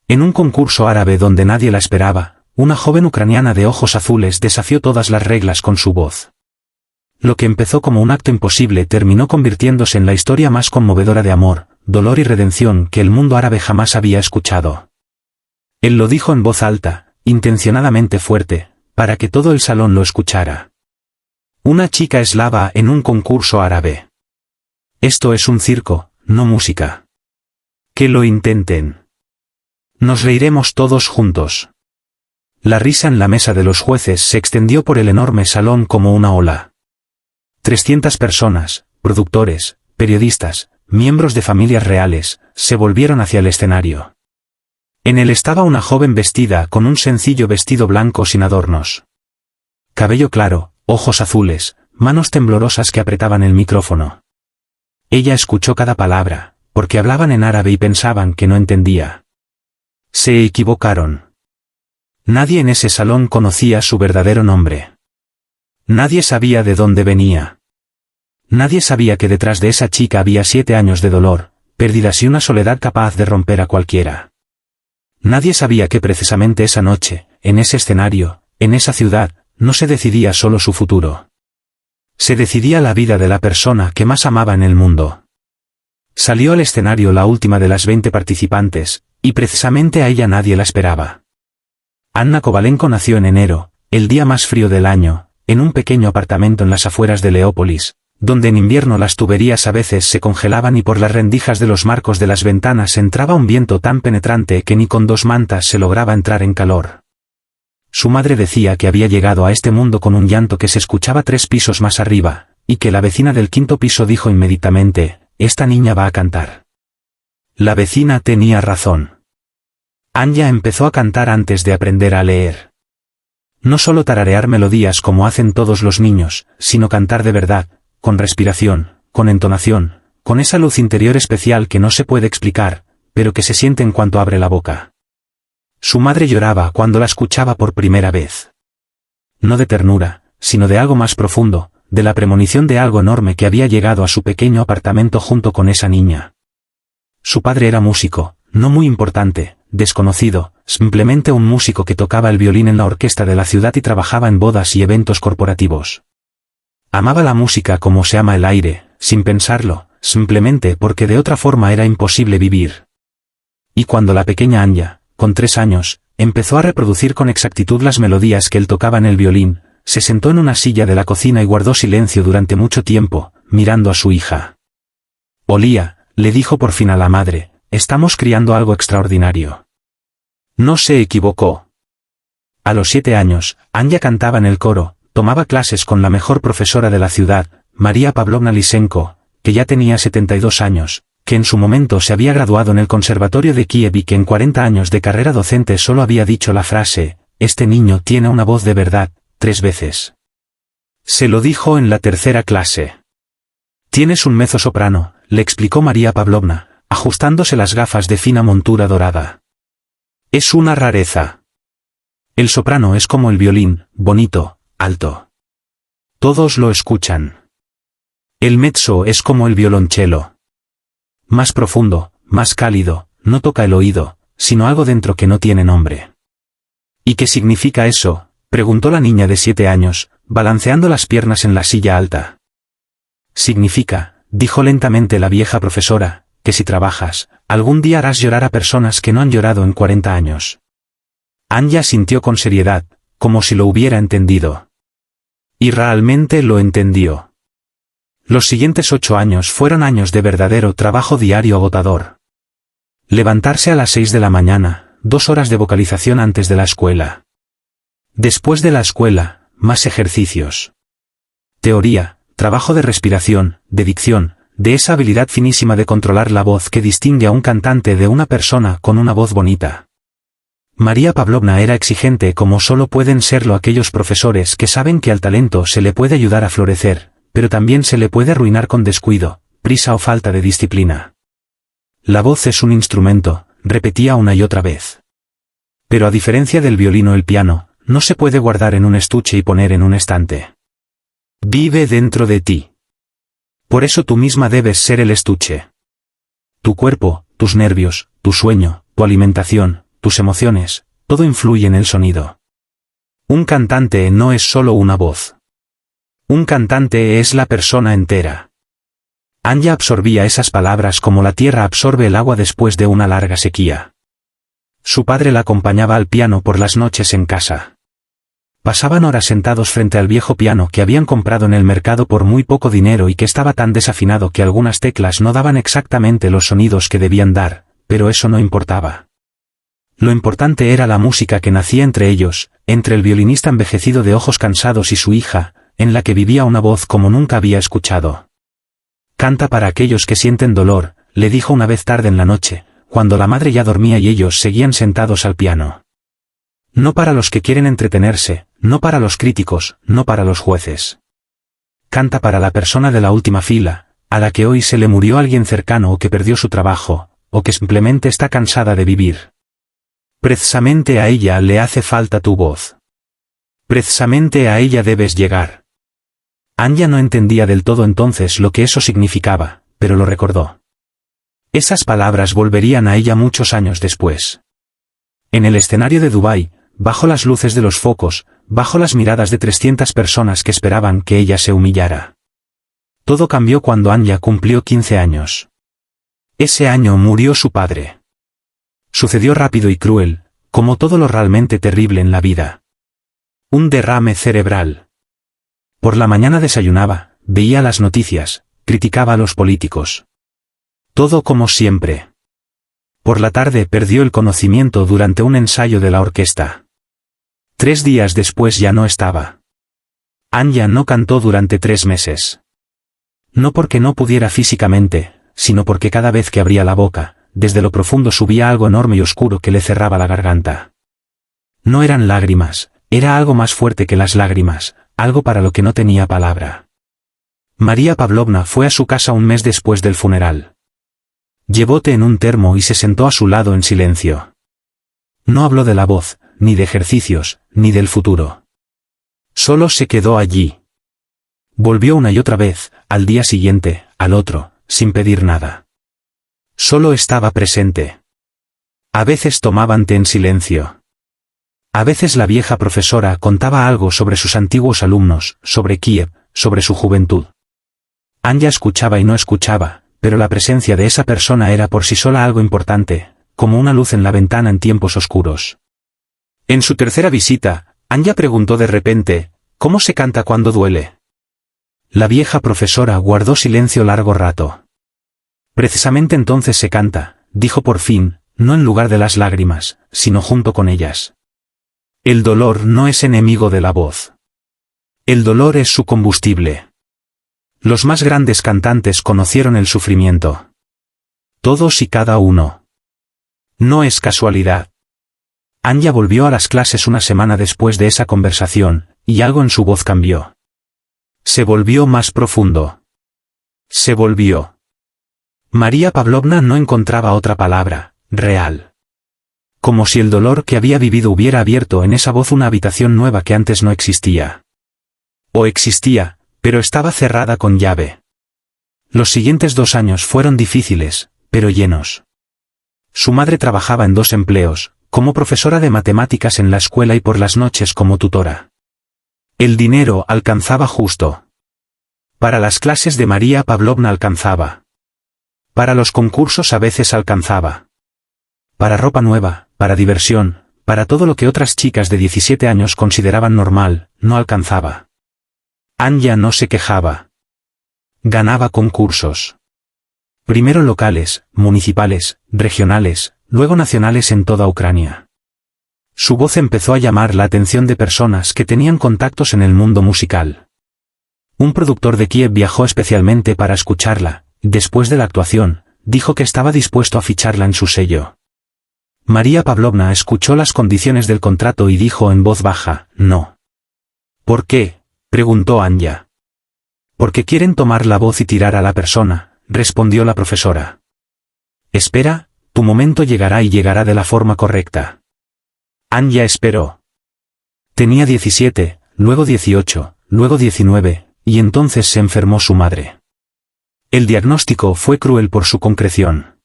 En un concurso árabe donde nadie la esperaba, una joven ucraniana de ojos azules desafió todas las reglas con su voz. Lo que empezó como un acto imposible terminó convirtiéndose en la historia más conmovedora de amor, dolor y redención que el mundo árabe jamás había escuchado. Él lo dijo en voz alta, intencionadamente fuerte, para que todo el salón lo escuchara. Una chica eslava en un concurso árabe. Esto es un circo, no música. Que lo intenten. Nos reiremos todos juntos. La risa en la mesa de los jueces se extendió por el enorme salón como una ola. 300 personas, productores, periodistas, miembros de familias reales, se volvieron hacia el escenario. En él estaba una joven vestida con un sencillo vestido blanco sin adornos. Cabello claro, ojos azules, manos temblorosas que apretaban el micrófono. Ella escuchó cada palabra, porque hablaban en árabe y pensaban que no entendía. Se equivocaron. Nadie en ese salón conocía su verdadero nombre. Nadie sabía de dónde venía. Nadie sabía que detrás de esa chica había 7 años de dolor, pérdidas y una soledad capaz de romper a cualquiera. Nadie sabía que precisamente esa noche, en ese escenario, en esa ciudad, no se decidía solo su futuro. Se decidía la vida de la persona que más amaba en el mundo. Salió al escenario la última de las 20 participantes, y precisamente a ella nadie la esperaba. Anna Kovalenko nació en enero, el día más frío del año, en un pequeño apartamento en las afueras de Leópolis, donde en invierno las tuberías a veces se congelaban y por las rendijas de los marcos de las ventanas entraba un viento tan penetrante que ni con 2 mantas se lograba entrar en calor. Su madre decía que había llegado a este mundo con un llanto que se escuchaba 3 pisos más arriba, y que la vecina del 5.º piso dijo inmediatamente, «Esta niña va a cantar». La vecina tenía razón. Anya empezó a cantar antes de aprender a leer. No solo tararear melodías como hacen todos los niños, sino cantar de verdad, con respiración, con entonación, con esa luz interior especial que no se puede explicar, pero que se siente en cuanto abre la boca. Su madre lloraba cuando la escuchaba por primera vez. No de ternura, sino de algo más profundo, de la premonición de algo enorme que había llegado a su pequeño apartamento junto con esa niña. Su padre era músico, no muy importante, desconocido, simplemente un músico que tocaba el violín en la orquesta de la ciudad y trabajaba en bodas y eventos corporativos. Amaba la música como se ama el aire, sin pensarlo, simplemente porque de otra forma era imposible vivir. Y cuando la pequeña Anya, con 3 años, empezó a reproducir con exactitud las melodías que él tocaba en el violín, se sentó en una silla de la cocina y guardó silencio durante mucho tiempo, mirando a su hija. Olía, le dijo por fin a la madre, estamos criando algo extraordinario. No se equivocó. A los 7 años, Anya cantaba en el coro, tomaba clases con la mejor profesora de la ciudad, María Pavlovna Lysenko, que ya tenía 72 años, que en su momento se había graduado en el Conservatorio de Kiev y que en 40 años de carrera docente solo había dicho la frase, «Este niño tiene una voz de verdad», 3 veces. Se lo dijo en la 3.ª clase. «Tienes un mezzosoprano», le explicó María Pavlovna, ajustándose las gafas de fina montura dorada. «Es una rareza. El soprano es como el violín, bonito, alto. Todos lo escuchan. El mezzo es como el violonchelo. Más profundo, más cálido, no toca el oído, sino algo dentro que no tiene nombre». «¿Y qué significa eso?», preguntó la niña de 7 años, balanceando las piernas en la silla alta. «Significa», dijo lentamente la vieja profesora, «que si trabajas, algún día harás llorar a personas que no han llorado en 40 años». Anya sintió con seriedad, como si lo hubiera entendido. Y realmente lo entendió. Los siguientes 8 años fueron años de verdadero trabajo diario agotador. Levantarse a las 6 de la mañana, 2 horas de vocalización antes de la escuela. Después de la escuela, más ejercicios. Teoría, trabajo de respiración, de dicción, de esa habilidad finísima de controlar la voz que distingue a un cantante de una persona con una voz bonita. María Pavlovna era exigente como solo pueden serlo aquellos profesores que saben que al talento se le puede ayudar a florecer, pero también se le puede arruinar con descuido, prisa o falta de disciplina. La voz es un instrumento, repetía una y otra vez. Pero a diferencia del violín o el piano, no se puede guardar en un estuche y poner en un estante. Vive dentro de ti. Por eso tú misma debes ser el estuche. Tu cuerpo, tus nervios, tu sueño, tu alimentación, tus emociones, todo influye en el sonido. Un cantante no es solo una voz. Un cantante es la persona entera. Anya absorbía esas palabras como la tierra absorbe el agua después de una larga sequía. Su padre la acompañaba al piano por las noches en casa. Pasaban horas sentados frente al viejo piano que habían comprado en el mercado por muy poco dinero y que estaba tan desafinado que algunas teclas no daban exactamente los sonidos que debían dar, pero eso no importaba. Lo importante era la música que nacía entre ellos, entre el violinista envejecido de ojos cansados y su hija, en la que vivía una voz como nunca había escuchado. Canta para aquellos que sienten dolor, le dijo una vez tarde en la noche, cuando la madre ya dormía y ellos seguían sentados al piano. No para los que quieren entretenerse, no para los críticos, no para los jueces. Canta para la persona de la última fila, a la que hoy se le murió alguien cercano o que perdió su trabajo, o que simplemente está cansada de vivir. Precisamente a ella le hace falta tu voz. Precisamente a ella debes llegar. Anya no entendía del todo entonces lo que eso significaba, pero lo recordó. Esas palabras volverían a ella muchos años después. En el escenario de Dubái, bajo las luces de los focos, bajo las miradas de 300 personas que esperaban que ella se humillara. Todo cambió cuando Anya cumplió 15 años. Ese año murió su padre. Sucedió rápido y cruel, como todo lo realmente terrible en la vida. Un derrame cerebral. Por la mañana desayunaba, veía las noticias, criticaba a los políticos. Todo como siempre. Por la tarde perdió el conocimiento durante un ensayo de la orquesta. 3 días después ya no estaba. Anya no cantó durante 3 meses. No porque no pudiera físicamente, sino porque cada vez que abría la boca, desde lo profundo subía algo enorme y oscuro que le cerraba la garganta. No eran lágrimas, era algo más fuerte que las lágrimas, algo para lo que no tenía palabra. María Pavlovna fue a su casa un mes después del funeral. Llevó té en un termo y se sentó a su lado en silencio. No habló de la voz, ni de ejercicios, ni del futuro. Solo se quedó allí. Volvió una y otra vez, al día siguiente, al otro, sin pedir nada. Solo estaba presente. A veces tomaban té en silencio. A veces la vieja profesora contaba algo sobre sus antiguos alumnos, sobre Kiev, sobre su juventud. Anya escuchaba y no escuchaba, pero la presencia de esa persona era por sí sola algo importante, como una luz en la ventana en tiempos oscuros. En su tercera visita, Anya preguntó de repente, ¿cómo se canta cuando duele? La vieja profesora guardó silencio largo rato. Precisamente entonces se canta, dijo por fin, no en lugar de las lágrimas, sino junto con ellas. El dolor no es enemigo de la voz. El dolor es su combustible. Los más grandes cantantes conocieron el sufrimiento. Todos y cada uno. No es casualidad. Anya volvió a las clases una semana después de esa conversación, y algo en su voz cambió. Se volvió más profundo. Se volvió. María Pavlovna no encontraba otra palabra, real. Como si el dolor que había vivido hubiera abierto en esa voz una habitación nueva que antes no existía. O existía, pero estaba cerrada con llave. Los siguientes 2 años fueron difíciles, pero llenos. Su madre trabajaba en 2 empleos, como profesora de matemáticas en la escuela y por las noches como tutora. El dinero alcanzaba justo. Para las clases de María Pavlovna alcanzaba. Para los concursos a veces alcanzaba. Para ropa nueva, para diversión, para todo lo que otras chicas de 17 años consideraban normal, no alcanzaba. Anya no se quejaba. Ganaba concursos. Primero locales, municipales, regionales, luego nacionales en toda Ucrania. Su voz empezó a llamar la atención de personas que tenían contactos en el mundo musical. Un productor de Kiev viajó especialmente para escucharla, y después de la actuación, dijo que estaba dispuesto a ficharla en su sello. María Pavlovna escuchó las condiciones del contrato y dijo en voz baja, no. ¿Por qué?, preguntó Anya. Porque quieren tomar la voz y tirar a la persona, respondió la profesora. Espera, tu momento llegará y llegará de la forma correcta. Anya esperó. Tenía 17, luego 18, luego 19, y entonces se enfermó su madre. El diagnóstico fue cruel por su concreción.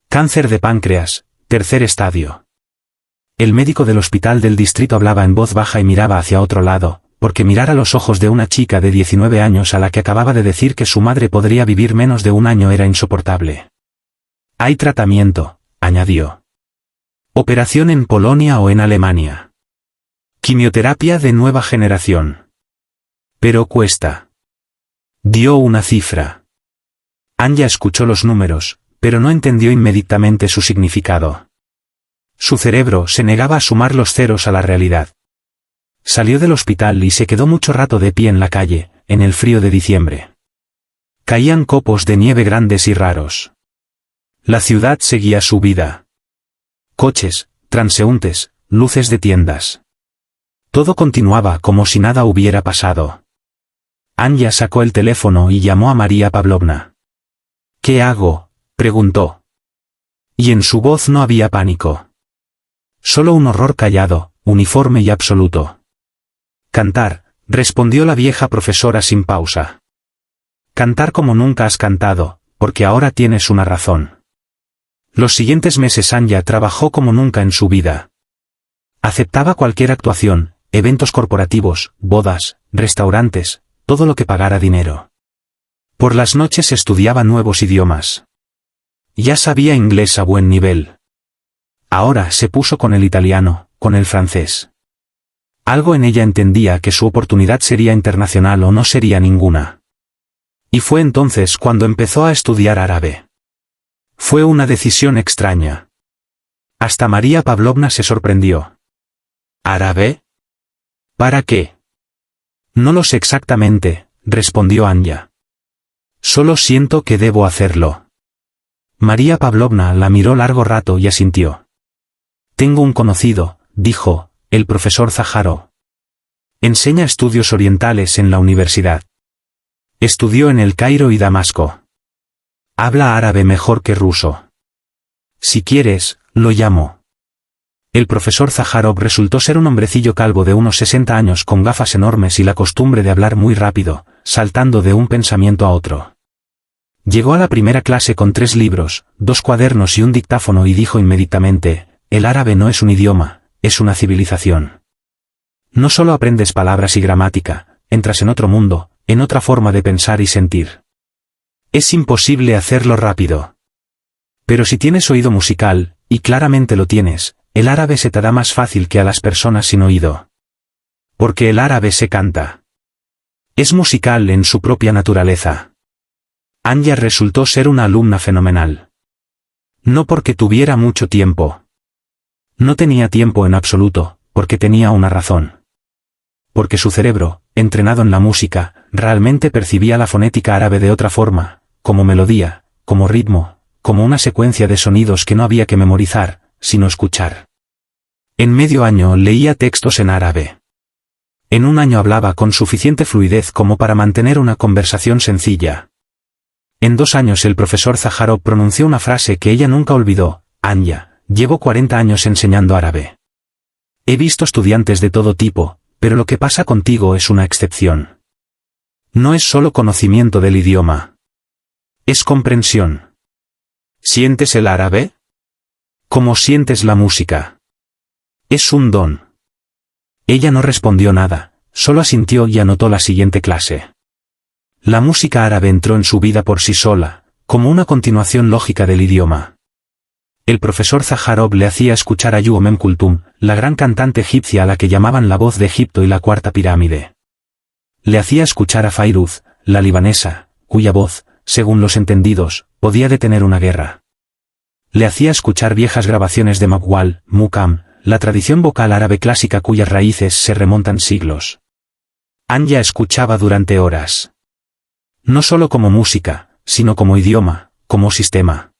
Cáncer de páncreas, 3er estadio. El médico del hospital del distrito hablaba en voz baja y miraba hacia otro lado, porque mirar a los ojos de una chica de 19 años a la que acababa de decir que su madre podría vivir menos de un año era insoportable. Hay tratamiento, añadió. Operación en Polonia o en Alemania. Quimioterapia de nueva generación. Pero cuesta. Dio una cifra. Anya escuchó los números, pero no entendió inmediatamente su significado. Su cerebro se negaba a sumar los ceros a la realidad. Salió del hospital y se quedó mucho rato de pie en la calle, en el frío de diciembre. Caían copos de nieve grandes y raros. La ciudad seguía su vida. Coches, transeúntes, luces de tiendas. Todo continuaba como si nada hubiera pasado. Anya sacó el teléfono y llamó a María Pavlovna. ¿Qué hago?, preguntó. Y en su voz no había pánico. Solo un horror callado, uniforme y absoluto. Cantar, respondió la vieja profesora sin pausa. Cantar como nunca has cantado, porque ahora tienes una razón. Los siguientes meses Anya trabajó como nunca en su vida. Aceptaba cualquier actuación, eventos corporativos, bodas, restaurantes, todo lo que pagara dinero. Por las noches estudiaba nuevos idiomas. Ya sabía inglés a buen nivel. Ahora se puso con el italiano, con el francés. Algo en ella entendía que su oportunidad sería internacional o no sería ninguna. Y fue entonces cuando empezó a estudiar árabe. Fue una decisión extraña. Hasta María Pavlovna se sorprendió. ¿Árabe? ¿Para qué? No lo sé exactamente, respondió Anya. Solo siento que debo hacerlo. María Pavlovna la miró largo rato y asintió. Tengo un conocido, dijo, el profesor Zaharov. Enseña estudios orientales en la universidad. Estudió en El Cairo y Damasco. Habla árabe mejor que ruso. Si quieres, lo llamo. El profesor Zaharov resultó ser un hombrecillo calvo de unos 60 años con gafas enormes y la costumbre de hablar muy rápido, saltando de un pensamiento a otro. Llegó a la primera clase con 3 libros, 2 cuadernos y un dictáfono y dijo inmediatamente, el árabe no es un idioma, es una civilización. No solo aprendes palabras y gramática, entras en otro mundo, en otra forma de pensar y sentir. Es imposible hacerlo rápido. Pero si tienes oído musical, y claramente lo tienes, el árabe se te da más fácil que a las personas sin oído. Porque el árabe se canta. Es musical en su propia naturaleza. Anya resultó ser una alumna fenomenal. No porque tuviera mucho tiempo. No tenía tiempo en absoluto, porque tenía una razón. Porque su cerebro, entrenado en la música, realmente percibía la fonética árabe de otra forma, como melodía, como ritmo, como una secuencia de sonidos que no había que memorizar, sino escuchar. En medio año leía textos en árabe. En un año hablaba con suficiente fluidez como para mantener una conversación sencilla. En 2 años el profesor Zaharov pronunció una frase que ella nunca olvidó, Anya. Llevo 40 años enseñando árabe. He visto estudiantes de todo tipo, pero lo que pasa contigo es una excepción. No es solo conocimiento del idioma. Es comprensión. ¿Sientes el árabe? ¿Cómo sientes la música? Es un don. Ella no respondió nada, solo asintió y anotó la siguiente clase. La música árabe entró en su vida por sí sola, como una continuación lógica del idioma. El profesor Zaharov le hacía escuchar a Yuomem Kulthum, la gran cantante egipcia a la que llamaban la voz de Egipto y la cuarta pirámide. Le hacía escuchar a Fairuz, la libanesa, cuya voz, según los entendidos, podía detener una guerra. Le hacía escuchar viejas grabaciones de Maqwal, Muqam, la tradición vocal árabe clásica cuyas raíces se remontan siglos. Anya escuchaba durante horas. No solo como música, sino como idioma, como sistema.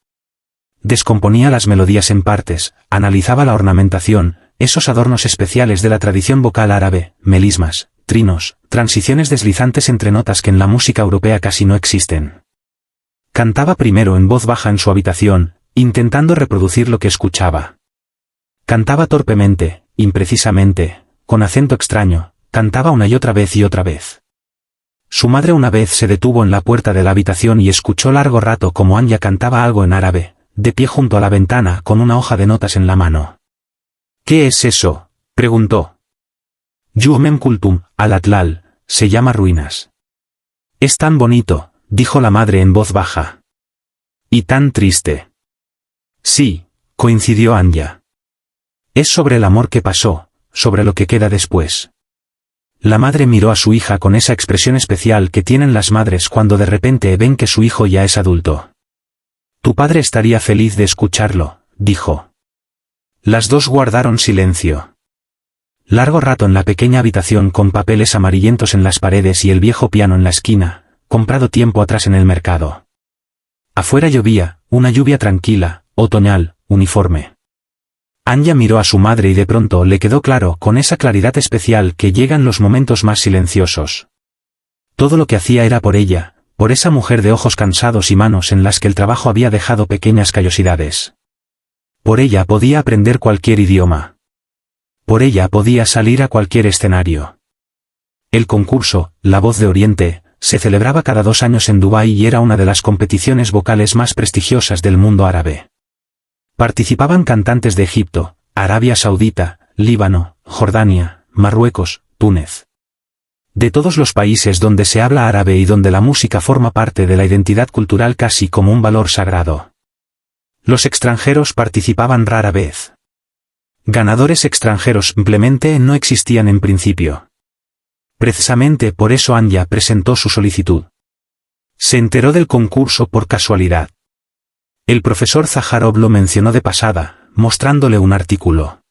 Descomponía las melodías en partes, analizaba la ornamentación, esos adornos especiales de la tradición vocal árabe, melismas, trinos, transiciones deslizantes entre notas que en la música europea casi no existen. Cantaba primero en voz baja en su habitación, intentando reproducir lo que escuchaba. Cantaba torpemente, imprecisamente, con acento extraño, cantaba una y otra vez y otra vez. Su madre una vez se detuvo en la puerta de la habitación y escuchó largo rato como Anya cantaba algo en árabe, de pie junto a la ventana con una hoja de notas en la mano. ¿Qué es eso?, preguntó. Yu'mem Kulthum, al-Atlal, se llama ruinas. Es tan bonito, dijo la madre en voz baja. Y tan triste. Sí, coincidió Anya. Es sobre el amor que pasó, sobre lo que queda después. La madre miró a su hija con esa expresión especial que tienen las madres cuando de repente ven que su hijo ya es adulto. Tu padre estaría feliz de escucharlo, dijo. Las dos guardaron silencio. Largo rato en la pequeña habitación con papeles amarillentos en las paredes y el viejo piano en la esquina, comprado tiempo atrás en el mercado. Afuera llovía, una lluvia tranquila, otoñal, uniforme. Anya miró a su madre y de pronto le quedó claro con esa claridad especial que llega en los momentos más silenciosos. Todo lo que hacía era por ella, por esa mujer de ojos cansados y manos en las que el trabajo había dejado pequeñas callosidades. Por ella podía aprender cualquier idioma. Por ella podía salir a cualquier escenario. El concurso, La Voz de Oriente, se celebraba cada 2 años en Dubái y era una de las competiciones vocales más prestigiosas del mundo árabe. Participaban cantantes de Egipto, Arabia Saudita, Líbano, Jordania, Marruecos, Túnez. De todos los países donde se habla árabe y donde la música forma parte de la identidad cultural casi como un valor sagrado. Los extranjeros participaban rara vez. Ganadores extranjeros simplemente no existían en principio. Precisamente por eso Anya presentó su solicitud. Se enteró del concurso por casualidad. El profesor Zaharov lo mencionó de pasada, mostrándole un artículo.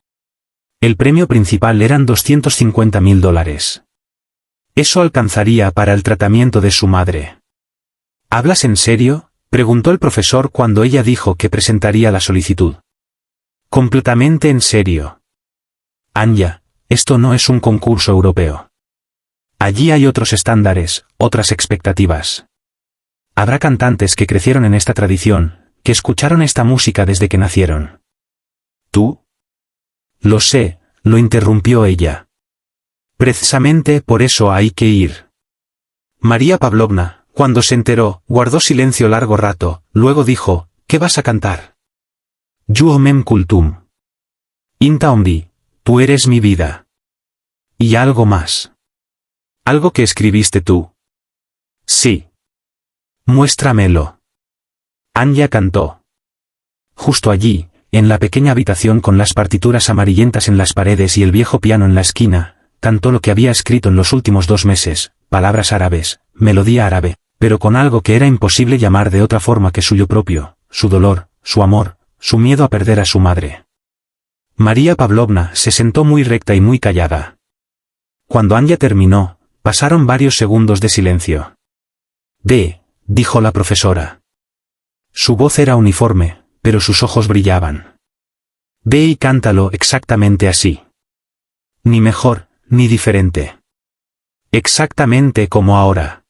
El premio principal eran $250.000. Eso alcanzaría para el tratamiento de su madre. ¿Hablas en serio?, preguntó el profesor cuando ella dijo que presentaría la solicitud. Completamente en serio. Anya, esto no es un concurso europeo. Allí hay otros estándares, otras expectativas. Habrá cantantes que crecieron en esta tradición, que escucharon esta música desde que nacieron. ¿Tú? Lo sé, lo interrumpió ella. Precisamente por eso hay que ir. María Pavlovna, cuando se enteró, guardó silencio largo rato, luego dijo, ¿qué vas a cantar? Yu'mem Kulthum. Inta Omdi, tú eres mi vida. Y algo más. ¿Algo que escribiste tú? Sí. Muéstramelo. Anya cantó. Justo allí, en la pequeña habitación con las partituras amarillentas en las paredes y el viejo piano en la esquina, cantó lo que había escrito en los últimos 2 meses, palabras árabes, melodía árabe, pero con algo que era imposible llamar de otra forma que suyo propio, su dolor, su amor, su miedo a perder a su madre. María Pavlovna se sentó muy recta y muy callada. Cuando Anya terminó, pasaron varios segundos de silencio. Dijo la profesora. Su voz era uniforme, pero sus ojos brillaban. Ve y cántalo exactamente así. Ni mejor, ni diferente. Exactamente como ahora.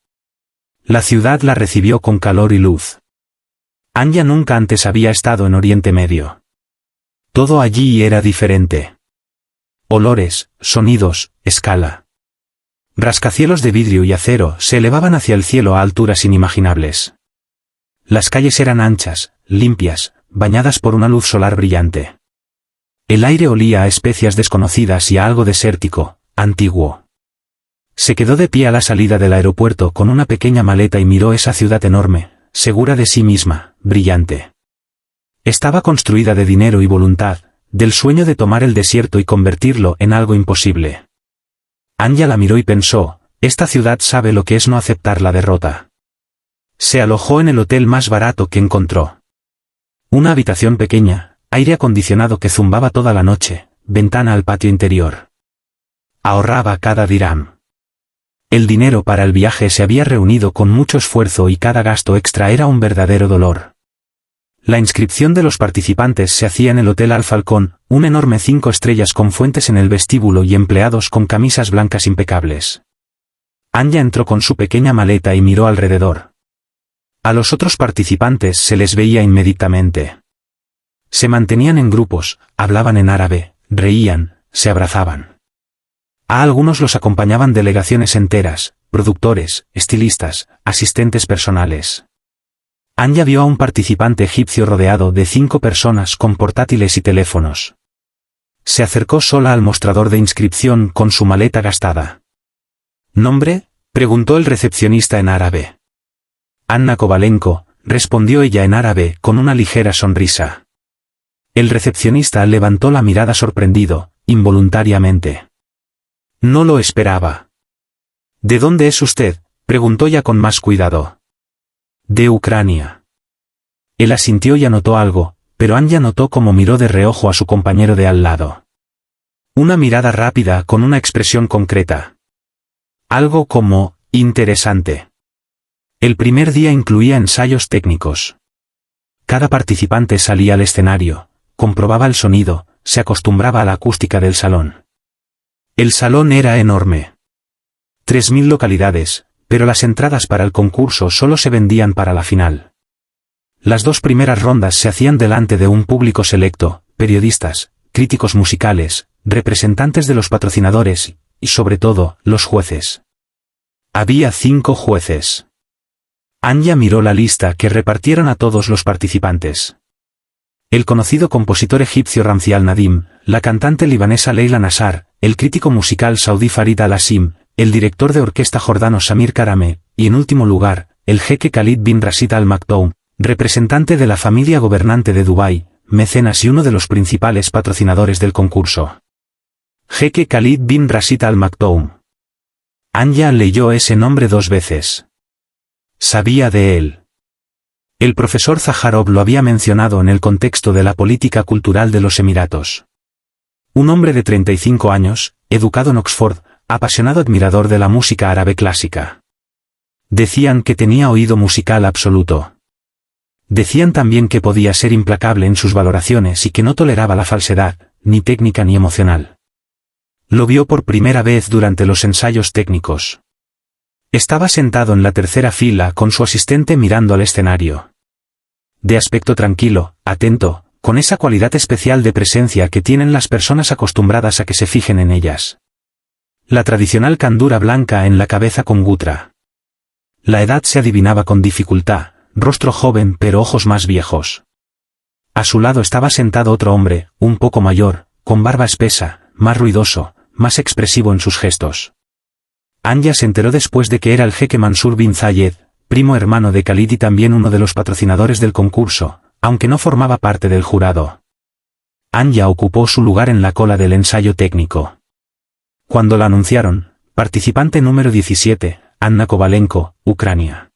La ciudad la recibió con calor y luz. Anya nunca antes había estado en Oriente Medio. Todo allí era diferente. Olores, sonidos, escala. Rascacielos de vidrio y acero se elevaban hacia el cielo a alturas inimaginables. Las calles eran anchas, limpias, bañadas por una luz solar brillante. El aire olía a especias desconocidas y a algo desértico, antiguo. Se quedó de pie a la salida del aeropuerto con una pequeña maleta y miró esa ciudad enorme, segura de sí misma, brillante. Estaba construida de dinero y voluntad, del sueño de tomar el desierto y convertirlo en algo imposible. Anya la miró y pensó, esta ciudad sabe lo que es no aceptar la derrota. Se alojó en el hotel más barato que encontró. Una habitación pequeña, aire acondicionado que zumbaba toda la noche, ventana al patio interior. Ahorraba cada dirham. El dinero para el viaje se había reunido con mucho esfuerzo y cada gasto extra era un verdadero dolor. La inscripción de los participantes se hacía en el Hotel Al Falcón, un enorme 5 estrellas con fuentes en el vestíbulo y empleados con camisas blancas impecables. Anya entró con su pequeña maleta y miró alrededor. A los otros participantes se les veía inmediatamente. Se mantenían en grupos, hablaban en árabe, reían, se abrazaban. A algunos los acompañaban delegaciones enteras, productores, estilistas, asistentes personales. Anya vio a un participante egipcio rodeado de 5 personas con portátiles y teléfonos. Se acercó sola al mostrador de inscripción con su maleta gastada. ¿Nombre?, preguntó el recepcionista en árabe. Anna Kovalenko, respondió ella en árabe con una ligera sonrisa. El recepcionista levantó la mirada sorprendido, involuntariamente. No lo esperaba. ¿De dónde es usted?, preguntó ya con más cuidado. De Ucrania. Él asintió y anotó algo, pero Anya notó cómo miró de reojo a su compañero de al lado. Una mirada rápida con una expresión concreta. Algo como, interesante. El primer día incluía ensayos técnicos. Cada participante salía al escenario, comprobaba el sonido, se acostumbraba a la acústica del salón. El salón era enorme. 3000 localidades, pero las entradas para el concurso solo se vendían para la final. Las 2 primeras rondas se hacían delante de un público selecto, periodistas, críticos musicales, representantes de los patrocinadores, y sobre todo, los jueces. Había 5 jueces. Anya miró la lista que repartieron a todos los participantes. El conocido compositor egipcio Ramzi al-Nadim, la cantante libanesa Leila Nassar, el crítico musical saudí Farid al-Asim, el director de orquesta jordano Samir Karame, y en último lugar, el jeque Khalid bin Rashid Al Maktoum, representante de la familia gobernante de Dubái, mecenas y uno de los principales patrocinadores del concurso. Jeque Khalid bin Rashid Al Maktoum. Anya leyó ese nombre 2 veces. Sabía de él. El profesor Zaharov lo había mencionado en el contexto de la política cultural de los Emiratos. Un hombre de 35 años, educado en Oxford, apasionado admirador de la música árabe clásica. Decían que tenía oído musical absoluto. Decían también que podía ser implacable en sus valoraciones y que no toleraba la falsedad, ni técnica ni emocional. Lo vio por primera vez durante los ensayos técnicos. Estaba sentado en la tercera fila con su asistente mirando al escenario. De aspecto tranquilo, atento, con esa cualidad especial de presencia que tienen las personas acostumbradas a que se fijen en ellas. La tradicional candura blanca en la cabeza con gutra. La edad se adivinaba con dificultad, rostro joven pero ojos más viejos. A su lado estaba sentado otro hombre, un poco mayor, con barba espesa, más ruidoso, más expresivo en sus gestos. Anya se enteró después de que era el jeque Mansur bin Zayed, primo hermano de Khalid y también uno de los patrocinadores del concurso, aunque no formaba parte del jurado. Anya ocupó su lugar en la cola del ensayo técnico. Cuando la anunciaron, participante número 17, Anna Kovalenko, Ucrania.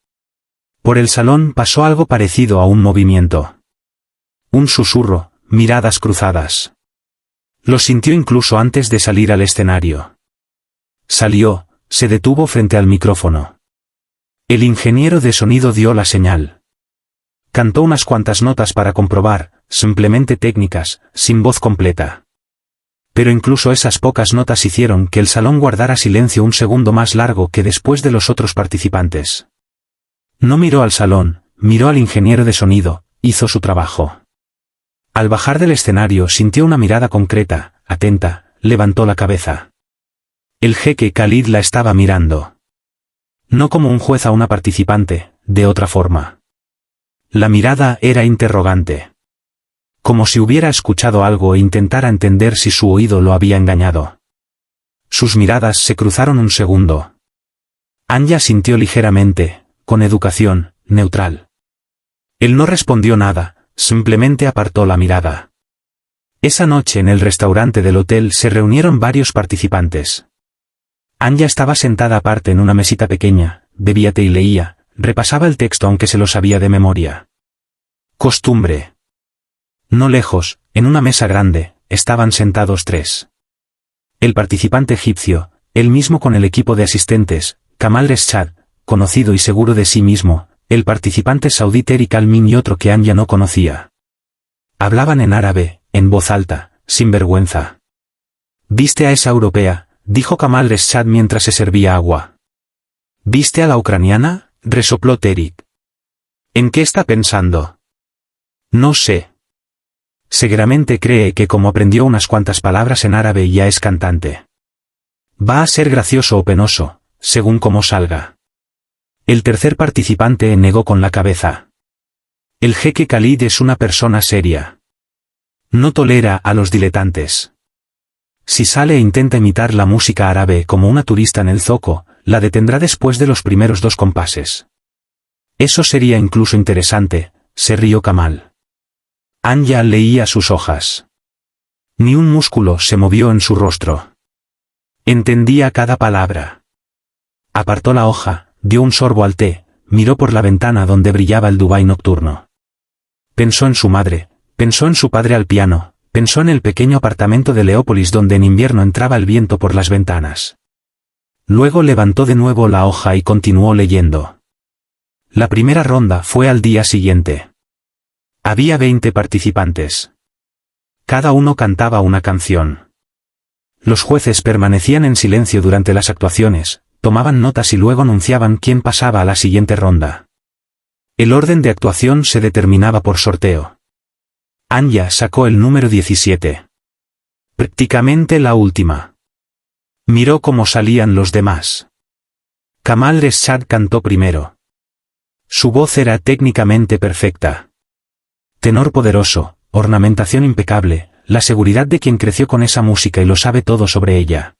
Por el salón pasó algo parecido a un movimiento. Un susurro, miradas cruzadas. Lo sintió incluso antes de salir al escenario. Salió, se detuvo frente al micrófono. El ingeniero de sonido dio la señal. Cantó unas cuantas notas para comprobar, simplemente técnicas, sin voz completa. Pero incluso esas pocas notas hicieron que el salón guardara silencio un segundo más largo que después de los otros participantes. No miró al salón, miró al ingeniero de sonido, hizo su trabajo. Al bajar del escenario sintió una mirada concreta, atenta, levantó la cabeza. El jeque Khalid la estaba mirando. No como un juez a una participante, de otra forma. La mirada era interrogante. Como si hubiera escuchado algo e intentara entender si su oído lo había engañado. Sus miradas se cruzaron un segundo. Anya sintió ligeramente, con educación, neutral. Él no respondió nada, simplemente apartó la mirada. Esa noche en el restaurante del hotel se reunieron varios participantes. Anya estaba sentada aparte en una mesita pequeña, bebía té y leía, repasaba el texto aunque se lo sabía de memoria. Costumbre. No lejos, en una mesa grande, estaban sentados 3. El participante egipcio, él mismo con el equipo de asistentes, Kamal Reshad, conocido y seguro de sí mismo, el participante saudí Tariq Al-Min y otro que Anya no conocía. Hablaban en árabe, en voz alta, sin vergüenza. ¿Viste a esa europea?, dijo Kamal Reshad mientras se servía agua. ¿Viste a la ucraniana?, resopló Tariq. ¿En qué está pensando? No sé. Seguramente cree que como aprendió unas cuantas palabras en árabe ya es cantante. Va a ser gracioso o penoso, según cómo salga. El tercer participante negó con la cabeza. El jeque Khalid es una persona seria. No tolera a los diletantes. Si sale e intenta imitar la música árabe como una turista en el zoco, la detendrá después de los primeros 2 compases. Eso sería incluso interesante, se rió Kamal. Anya leía sus hojas. Ni un músculo se movió en su rostro. Entendía cada palabra. Apartó la hoja, dio un sorbo al té, miró por la ventana donde brillaba el Dubái nocturno. Pensó en su madre, pensó en su padre al piano, pensó en el pequeño apartamento de Leópolis donde en invierno entraba el viento por las ventanas. Luego levantó de nuevo la hoja y continuó leyendo. La primera ronda fue al día siguiente. Había 20 participantes. Cada uno cantaba una canción. Los jueces permanecían en silencio durante las actuaciones, tomaban notas y luego anunciaban quién pasaba a la siguiente ronda. El orden de actuación se determinaba por sorteo. Anya sacó el número 17. Prácticamente la última. Miró cómo salían los demás. Kamal Reshad cantó primero. Su voz era técnicamente perfecta. Tenor poderoso, ornamentación impecable, la seguridad de quien creció con esa música y lo sabe todo sobre ella.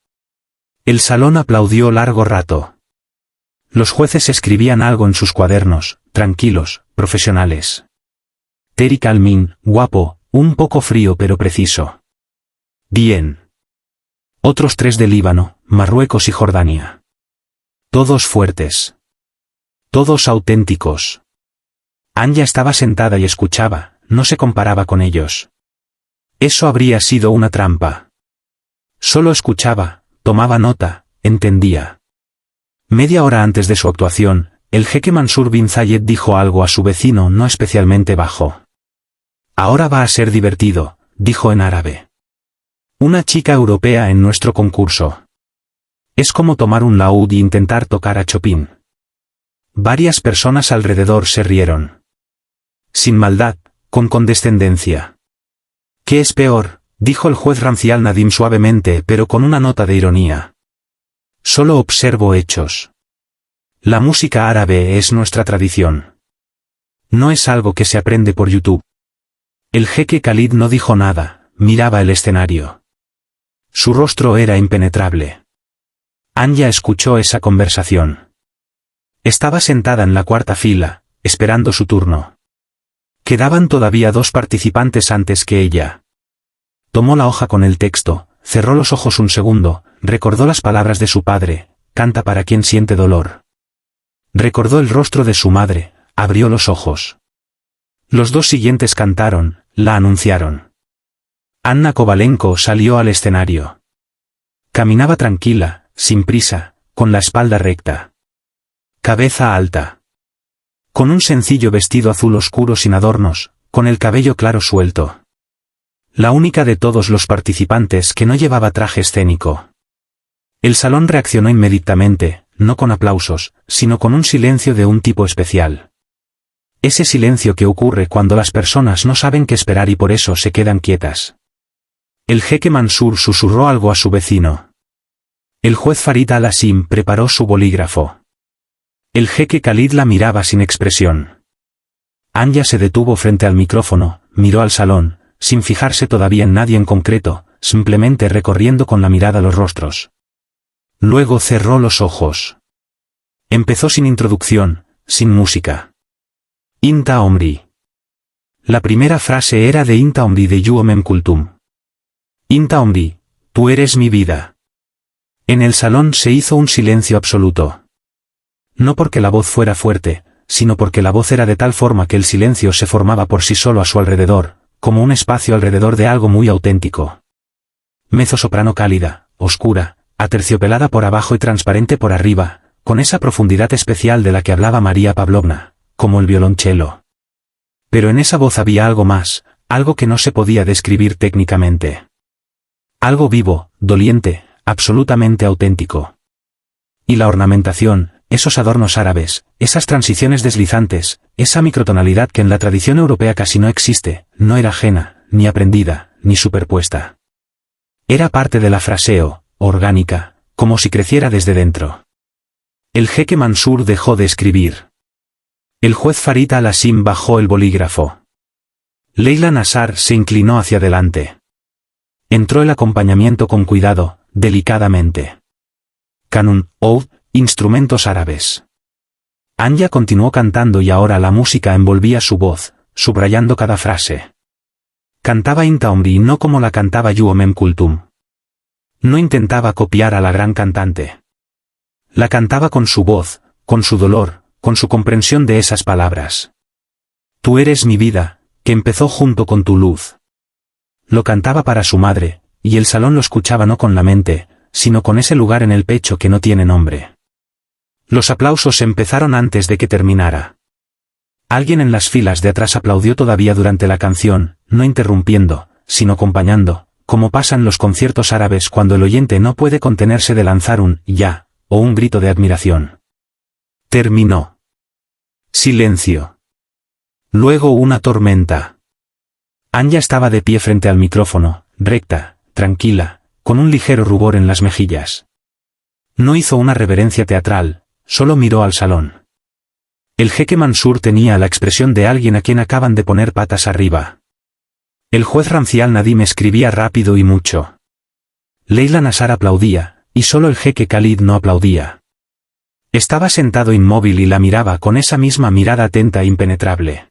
El salón aplaudió largo rato. Los jueces escribían algo en sus cuadernos, tranquilos, profesionales. Tariq Al-Min, guapo, un poco frío pero preciso. Bien. Otros 3 de Líbano, Marruecos y Jordania. Todos fuertes. Todos auténticos. Anya estaba sentada y escuchaba, no se comparaba con ellos. Eso habría sido una trampa. Solo escuchaba, tomaba nota, entendía. Media hora antes de su actuación, el jeque Mansur bin Zayed dijo algo a su vecino no especialmente bajo. Ahora va a ser divertido, dijo en árabe. Una chica europea en nuestro concurso. Es como tomar un laúd y intentar tocar a Chopin. Varias personas alrededor se rieron. Sin maldad, con condescendencia. ¿Qué es peor?, dijo el juez Ramzi al-Nadim suavemente pero con una nota de ironía. Solo observo hechos. La música árabe es nuestra tradición. No es algo que se aprende por YouTube. El jeque Khalid no dijo nada, miraba el escenario. Su rostro era impenetrable. Anya escuchó esa conversación. Estaba sentada en la 4ª fila, esperando su turno. Quedaban todavía 2 participantes antes que ella. Tomó la hoja con el texto, cerró los ojos un segundo, recordó las palabras de su padre, canta para quien siente dolor. Recordó el rostro de su madre, abrió los ojos. Los 2 siguientes cantaron, la anunciaron. Anna Kovalenko salió al escenario. Caminaba tranquila, sin prisa, con la espalda recta. Cabeza alta. Con un sencillo vestido azul oscuro sin adornos, con el cabello claro suelto. La única de todos los participantes que no llevaba traje escénico. El salón reaccionó inmediatamente, no con aplausos, sino con un silencio de un tipo especial. Ese silencio que ocurre cuando las personas no saben qué esperar y por eso se quedan quietas. El jeque Mansur susurró algo a su vecino. El juez Farid al-Asim preparó su bolígrafo. El jeque Khalid la miraba sin expresión. Anya se detuvo frente al micrófono, miró al salón, sin fijarse todavía en nadie en concreto, simplemente recorriendo con la mirada los rostros. Luego cerró los ojos. Empezó sin introducción, sin música. Inta Omri. La primera frase era de Inta Omri de Yuomem Kultum. Inta Omri, tú eres mi vida. En el salón se hizo un silencio absoluto. No porque la voz fuera fuerte, sino porque la voz era de tal forma que el silencio se formaba por sí solo a su alrededor, como un espacio alrededor de algo muy auténtico. Mezzosoprano cálida, oscura, aterciopelada por abajo y transparente por arriba, con esa profundidad especial de la que hablaba María Pavlovna, como el violonchelo. Pero en esa voz había algo más, algo que no se podía describir técnicamente. Algo vivo, doliente, absolutamente auténtico. Y la ornamentación, esos adornos árabes, esas transiciones deslizantes, esa microtonalidad que en la tradición europea casi no existe, no era ajena, ni aprendida, ni superpuesta. Era parte de la fraseo, orgánica, como si creciera desde dentro. El jeque Mansur dejó de escribir. El juez Farid al-Asim bajó el bolígrafo. Leila Nassar se inclinó hacia adelante. Entró el acompañamiento con cuidado, delicadamente. Kanun, oud, instrumentos árabes. Anya continuó cantando y ahora la música envolvía su voz, subrayando cada frase. Cantaba Inta Omri no como la cantaba Yuomem Kulthum. No intentaba copiar a la gran cantante. La cantaba con su voz, con su dolor, con su comprensión de esas palabras. Tú eres mi vida, que empezó junto con tu luz. Lo cantaba para su madre, y el salón lo escuchaba no con la mente, sino con ese lugar en el pecho que no tiene nombre. Los aplausos empezaron antes de que terminara. Alguien en las filas de atrás aplaudió todavía durante la canción, no interrumpiendo, sino acompañando, como pasa en los conciertos árabes cuando el oyente no puede contenerse de lanzar un «ya», o un grito de admiración. Terminó. Silencio. Luego una tormenta. Anya estaba de pie frente al micrófono, recta, tranquila, con un ligero rubor en las mejillas. No hizo una reverencia teatral, solo miró al salón. El jeque Mansur tenía la expresión de alguien a quien acaban de poner patas arriba. El juez Ramzi al-Nadim escribía rápido y mucho. Leila Nasar aplaudía, y solo el jeque Khalid no aplaudía. Estaba sentado inmóvil y la miraba con esa misma mirada atenta e impenetrable.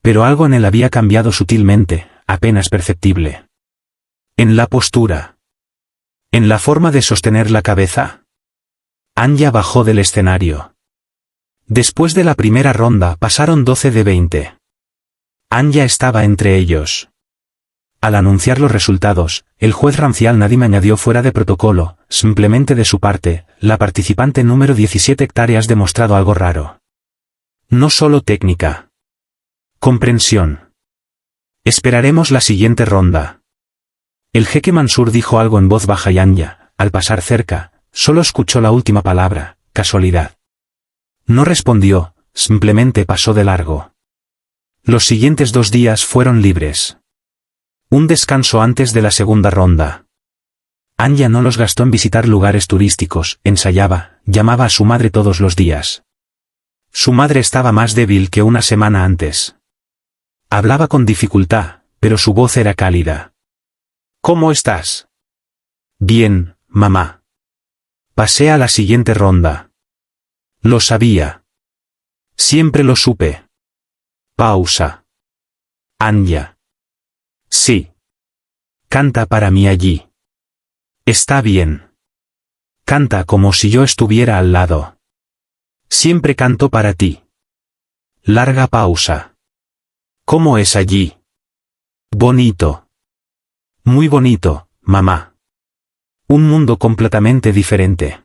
Pero algo en él había cambiado sutilmente, apenas perceptible. En la postura. En la forma de sostener la cabeza. Anya bajó del escenario. Después de la primera ronda pasaron 12 de 20. Anya estaba entre ellos. Al anunciar los resultados, el juez Ramzi al-Nadim añadió fuera de protocolo, simplemente de su parte, la participante número 17 hectáreas demostrado algo raro. No solo técnica. Comprensión. Esperaremos la siguiente ronda. El jeque Mansur dijo algo en voz baja y Anya, al pasar cerca, solo escuchó la última palabra, casualidad. No respondió, simplemente pasó de largo. Los siguientes 2 días fueron libres. Un descanso antes de la segunda ronda. Anya no los gastó en visitar lugares turísticos, ensayaba, llamaba a su madre todos los días. Su madre estaba más débil que una semana antes. Hablaba con dificultad, pero su voz era cálida. ¿Cómo estás? Bien, mamá. Pasé a la siguiente ronda. Lo sabía. Siempre lo supe. Pausa. Anya. Sí. Canta para mí allí. Está bien. Canta como si yo estuviera al lado. Siempre canto para ti. Larga pausa. ¿Cómo es allí? Bonito. Muy bonito, mamá. Un mundo completamente diferente.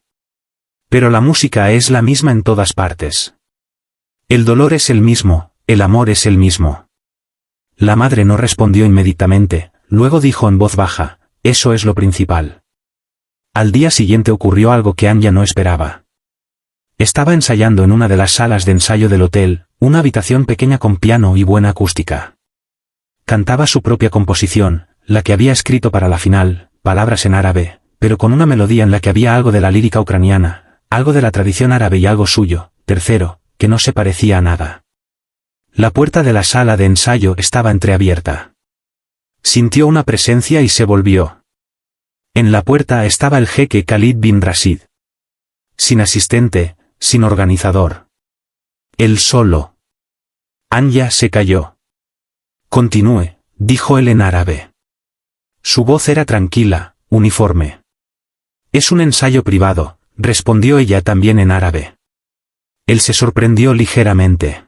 Pero la música es la misma en todas partes. El dolor es el mismo, el amor es el mismo. La madre no respondió inmediatamente, luego dijo en voz baja, eso es lo principal. Al día siguiente ocurrió algo que Anya no esperaba. Estaba ensayando en una de las salas de ensayo del hotel, una habitación pequeña con piano y buena acústica. Cantaba su propia composición, la que había escrito para la final, palabras en árabe, pero con una melodía en la que había algo de la lírica ucraniana, algo de la tradición árabe y algo suyo, tercero, que no se parecía a nada. La puerta de la sala de ensayo estaba entreabierta. Sintió una presencia y se volvió. En la puerta estaba el jeque Khalid bin Rashid. Sin asistente, sin organizador. Él solo. Anya se calló. Continúe, dijo él en árabe. Su voz era tranquila, uniforme. Es un ensayo privado, respondió ella también en árabe. Él se sorprendió ligeramente.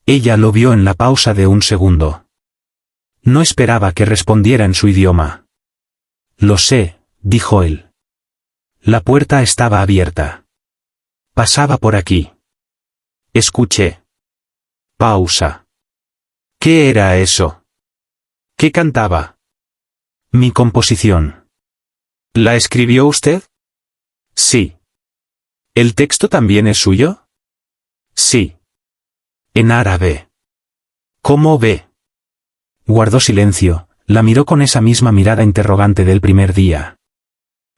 Ella lo vio en la pausa de un segundo. No esperaba que respondiera en su idioma. Lo sé, dijo él. La puerta estaba abierta. Pasaba por aquí. Escuché. Pausa. ¿Qué era eso? ¿Qué cantaba? Mi composición. ¿La escribió usted? Sí. ¿El texto también es suyo? Sí. En árabe. ¿Cómo ve? Guardó silencio, la miró con esa misma mirada interrogante del primer día.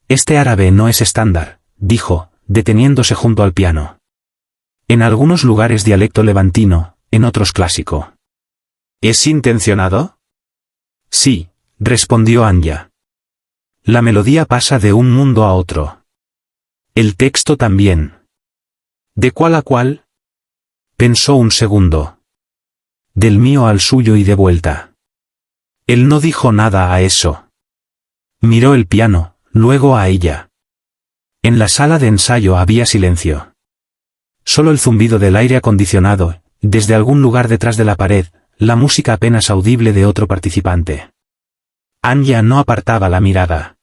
Este árabe no es estándar, dijo, deteniéndose junto al piano. En algunos lugares dialecto levantino, en otros clásico. ¿Es intencionado? Sí, respondió Anya. La melodía pasa de un mundo a otro. El texto también. ¿De cuál a cuál? Pensó un segundo. Del mío al suyo y de vuelta. Él no dijo nada a eso. Miró el piano, luego a ella. En la sala de ensayo había silencio. Solo el zumbido del aire acondicionado, desde algún lugar detrás de la pared, la música apenas audible de otro participante. Anya no apartaba la mirada.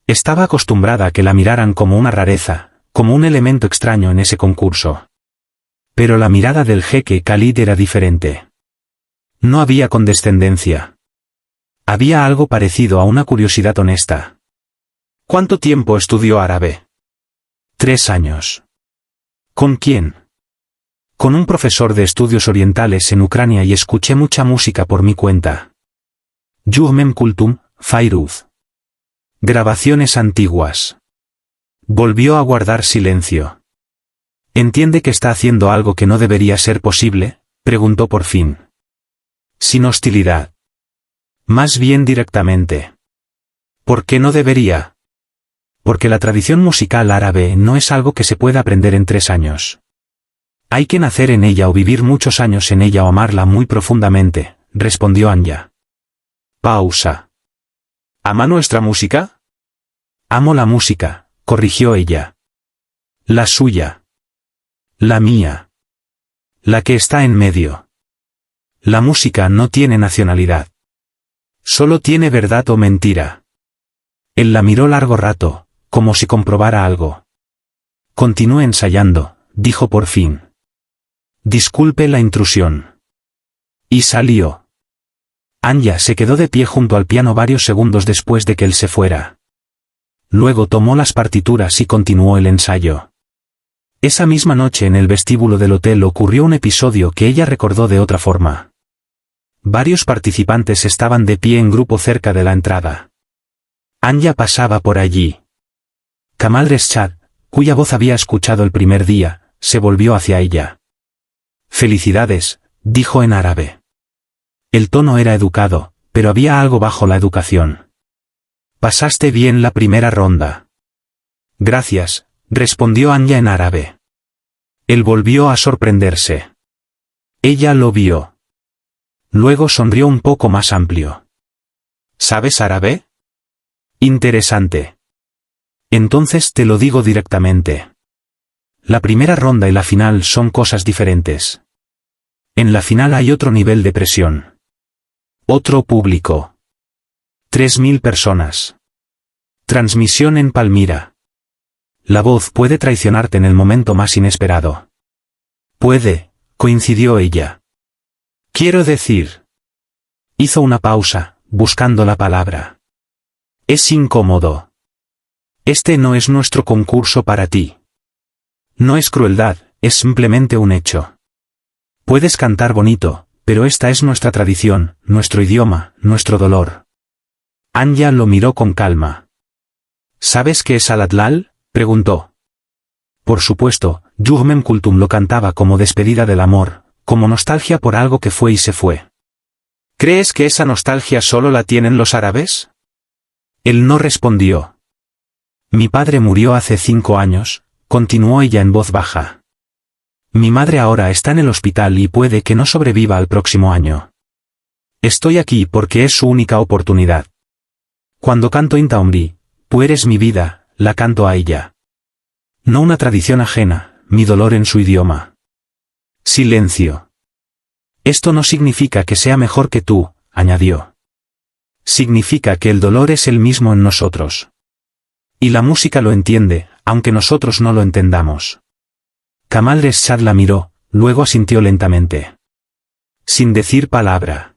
Estaba acostumbrada a que la miraran como una rareza, como un elemento extraño en ese concurso. Pero la mirada del jeque Khalid era diferente. No había condescendencia. Había algo parecido a una curiosidad honesta. ¿Cuánto tiempo estudió árabe? 3 años. ¿Con quién? Con un profesor de estudios orientales en Ucrania y escuché mucha música por mi cuenta. Yuhmem Kultum, Fairuz. Grabaciones antiguas. Volvió a guardar silencio. ¿Entiende que está haciendo algo que no debería ser posible?, preguntó por fin. Sin hostilidad. Más bien directamente. ¿Por qué no debería? Porque la tradición musical árabe no es algo que se pueda aprender en 3 años. Hay que nacer en ella o vivir muchos años en ella o amarla muy profundamente, respondió Anya. Pausa. ¿Ama nuestra música? Amo la música, corrigió ella. La suya. La mía. La que está en medio. La música no tiene nacionalidad. Solo tiene verdad o mentira. Él la miró largo rato, como si comprobara algo. Continúe ensayando, dijo por fin. Disculpe la intrusión. Y salió. Anya se quedó de pie junto al piano varios segundos después de que él se fuera. Luego tomó las partituras y continuó el ensayo. Esa misma noche en el vestíbulo del hotel ocurrió un episodio que ella recordó de otra forma. Varios participantes estaban de pie en grupo cerca de la entrada. Anya pasaba por allí. Kamal Reshad, cuya voz había escuchado el primer día, se volvió hacia ella. Felicidades, dijo en árabe. El tono era educado, pero había algo bajo la educación. Pasaste bien la primera ronda. Gracias, respondió Anya en árabe. Él volvió a sorprenderse. Ella lo vio. Luego sonrió un poco más amplio. ¿Sabes árabe? Interesante. Entonces te lo digo directamente. La primera ronda y la final son cosas diferentes. En la final hay otro nivel de presión. Otro público. 3000 personas. Transmisión en Palmira. La voz puede traicionarte en el momento más inesperado. Puede, coincidió ella. Quiero decir. Hizo una pausa, buscando la palabra. Es incómodo. Este no es nuestro concurso para ti. No es crueldad, es simplemente un hecho. Puedes cantar bonito, pero esta es nuestra tradición, nuestro idioma, nuestro dolor. Anya lo miró con calma. ¿Sabes qué es Al-Atlal?, preguntó. Por supuesto, Yuhmem Kultum lo cantaba como despedida del amor, como nostalgia por algo que fue y se fue. ¿Crees que esa nostalgia solo la tienen los árabes? Él no respondió. Mi padre murió hace 5 años, continuó ella en voz baja. Mi madre ahora está en el hospital y puede que no sobreviva al próximo año. Estoy aquí porque es su única oportunidad. Cuando canto Inta Omri, tú eres mi vida, la canto a ella. No una tradición ajena, mi dolor en su idioma. Silencio. Esto no significa que sea mejor que tú, añadió. Significa que el dolor es el mismo en nosotros. Y la música lo entiende, aunque nosotros no lo entendamos. Kamal Reshad la miró, luego asintió lentamente. Sin decir palabra.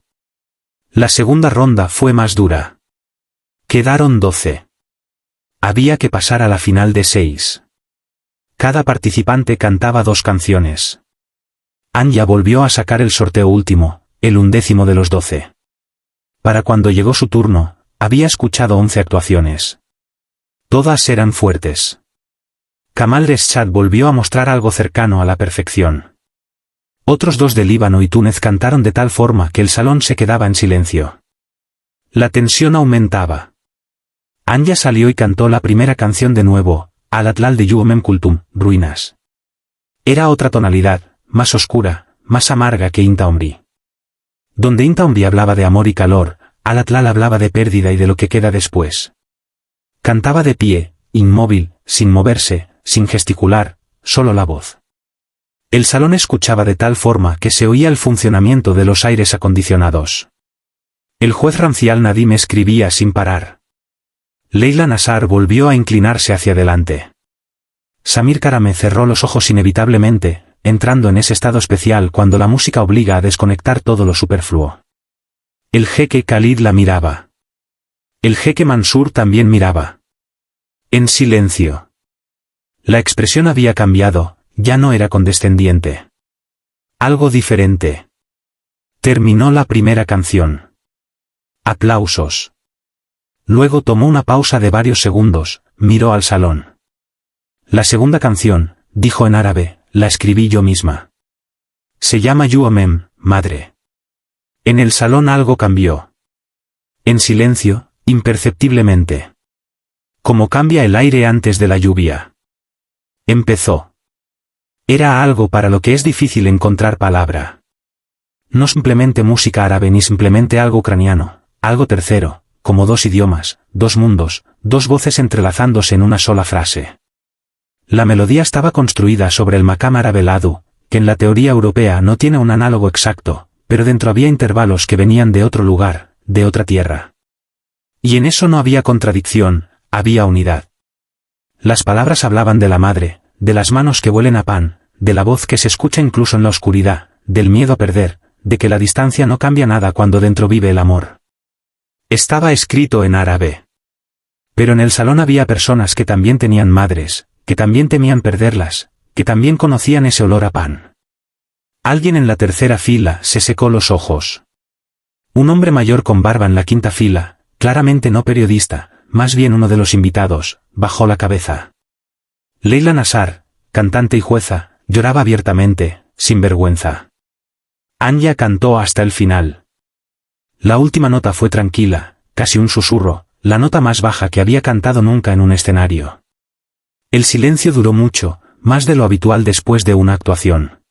La segunda ronda fue más dura. Quedaron 12. Había que pasar a la final de 6. Cada participante cantaba 2 canciones. Anya volvió a sacar el sorteo último, el 11º de los 12. Para cuando llegó su turno, había escuchado 11 actuaciones. Todas eran fuertes. Kamal Reshad volvió a mostrar algo cercano a la perfección. Otros 2 de Líbano y Túnez cantaron de tal forma que el salón se quedaba en silencio. La tensión aumentaba. Anya salió y cantó la primera canción de nuevo, Al Atlal de Yuomem Kultum, Ruinas. Era otra tonalidad, más oscura, más amarga que Inta Omri. Donde Inta Omri hablaba de amor y calor, Al Atlal hablaba de pérdida y de lo que queda después. Cantaba de pie, inmóvil, sin moverse, sin gesticular, solo la voz. El salón escuchaba de tal forma que se oía el funcionamiento de los aires acondicionados. El juez Ramzi al-Nadim escribía sin parar. Leila Nassar volvió a inclinarse hacia adelante. Samir Karameh cerró los ojos inevitablemente, entrando en ese estado especial cuando la música obliga a desconectar todo lo superfluo. El jeque Khalid la miraba. El jeque Mansur también miraba. En silencio. La expresión había cambiado, ya no era condescendiente. Algo diferente. Terminó la primera canción. Aplausos. Luego tomó una pausa de varios segundos, miró al salón. La segunda canción, dijo en árabe, la escribí yo misma. Se llama Yuomem, madre. En el salón algo cambió. En silencio, imperceptiblemente. Como cambia el aire antes de la lluvia. Empezó. Era algo para lo que es difícil encontrar palabra. No simplemente música árabe ni simplemente algo ucraniano, algo tercero, como dos idiomas, dos mundos, dos voces entrelazándose en una sola frase. La melodía estaba construida sobre el maqam árabe ladu, que en la teoría europea no tiene un análogo exacto, pero dentro había intervalos que venían de otro lugar, de otra tierra. Y en eso no había contradicción, había unidad. Las palabras hablaban de la madre, de las manos que huelen a pan, de la voz que se escucha incluso en la oscuridad, del miedo a perder, de que la distancia no cambia nada cuando dentro vive el amor. Estaba escrito en árabe. Pero en el salón había personas que también tenían madres, que también temían perderlas, que también conocían ese olor a pan. Alguien en la tercera fila se secó los ojos. Un hombre mayor con barba en la quinta fila, claramente no periodista, más bien uno de los invitados, bajó la cabeza. Leila Nassar, cantante y jueza, lloraba abiertamente, sin vergüenza. Anya cantó hasta el final. La última nota fue tranquila, casi un susurro, la nota más baja que había cantado nunca en un escenario. El silencio duró mucho, más de lo habitual después de una actuación.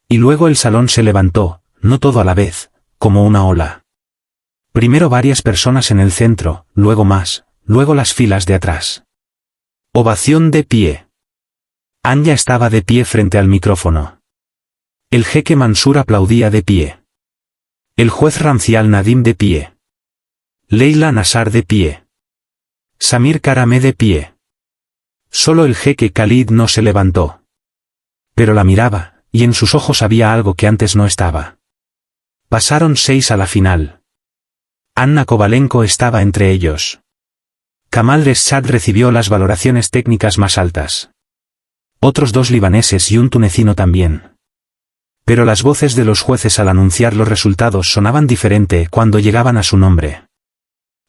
Y luego el salón se levantó, no todo a la vez, como una ola. Primero varias personas en el centro, luego más, luego las filas de atrás. Ovación de pie. Anya estaba de pie frente al micrófono. El jeque Mansur aplaudía de pie. El juez Ramzi al-Nadim de pie. Leila Nassar de pie. Samir Karameh de pie. Solo el jeque Khalid no se levantó. Pero la miraba, y en sus ojos había algo que antes no estaba. Pasaron 6 a la final. Anna Kovalenko estaba entre ellos. Kamal Reshad recibió las valoraciones técnicas más altas. Otros 2 libaneses y un tunecino también. Pero las voces de los jueces al anunciar los resultados sonaban diferente cuando llegaban a su nombre.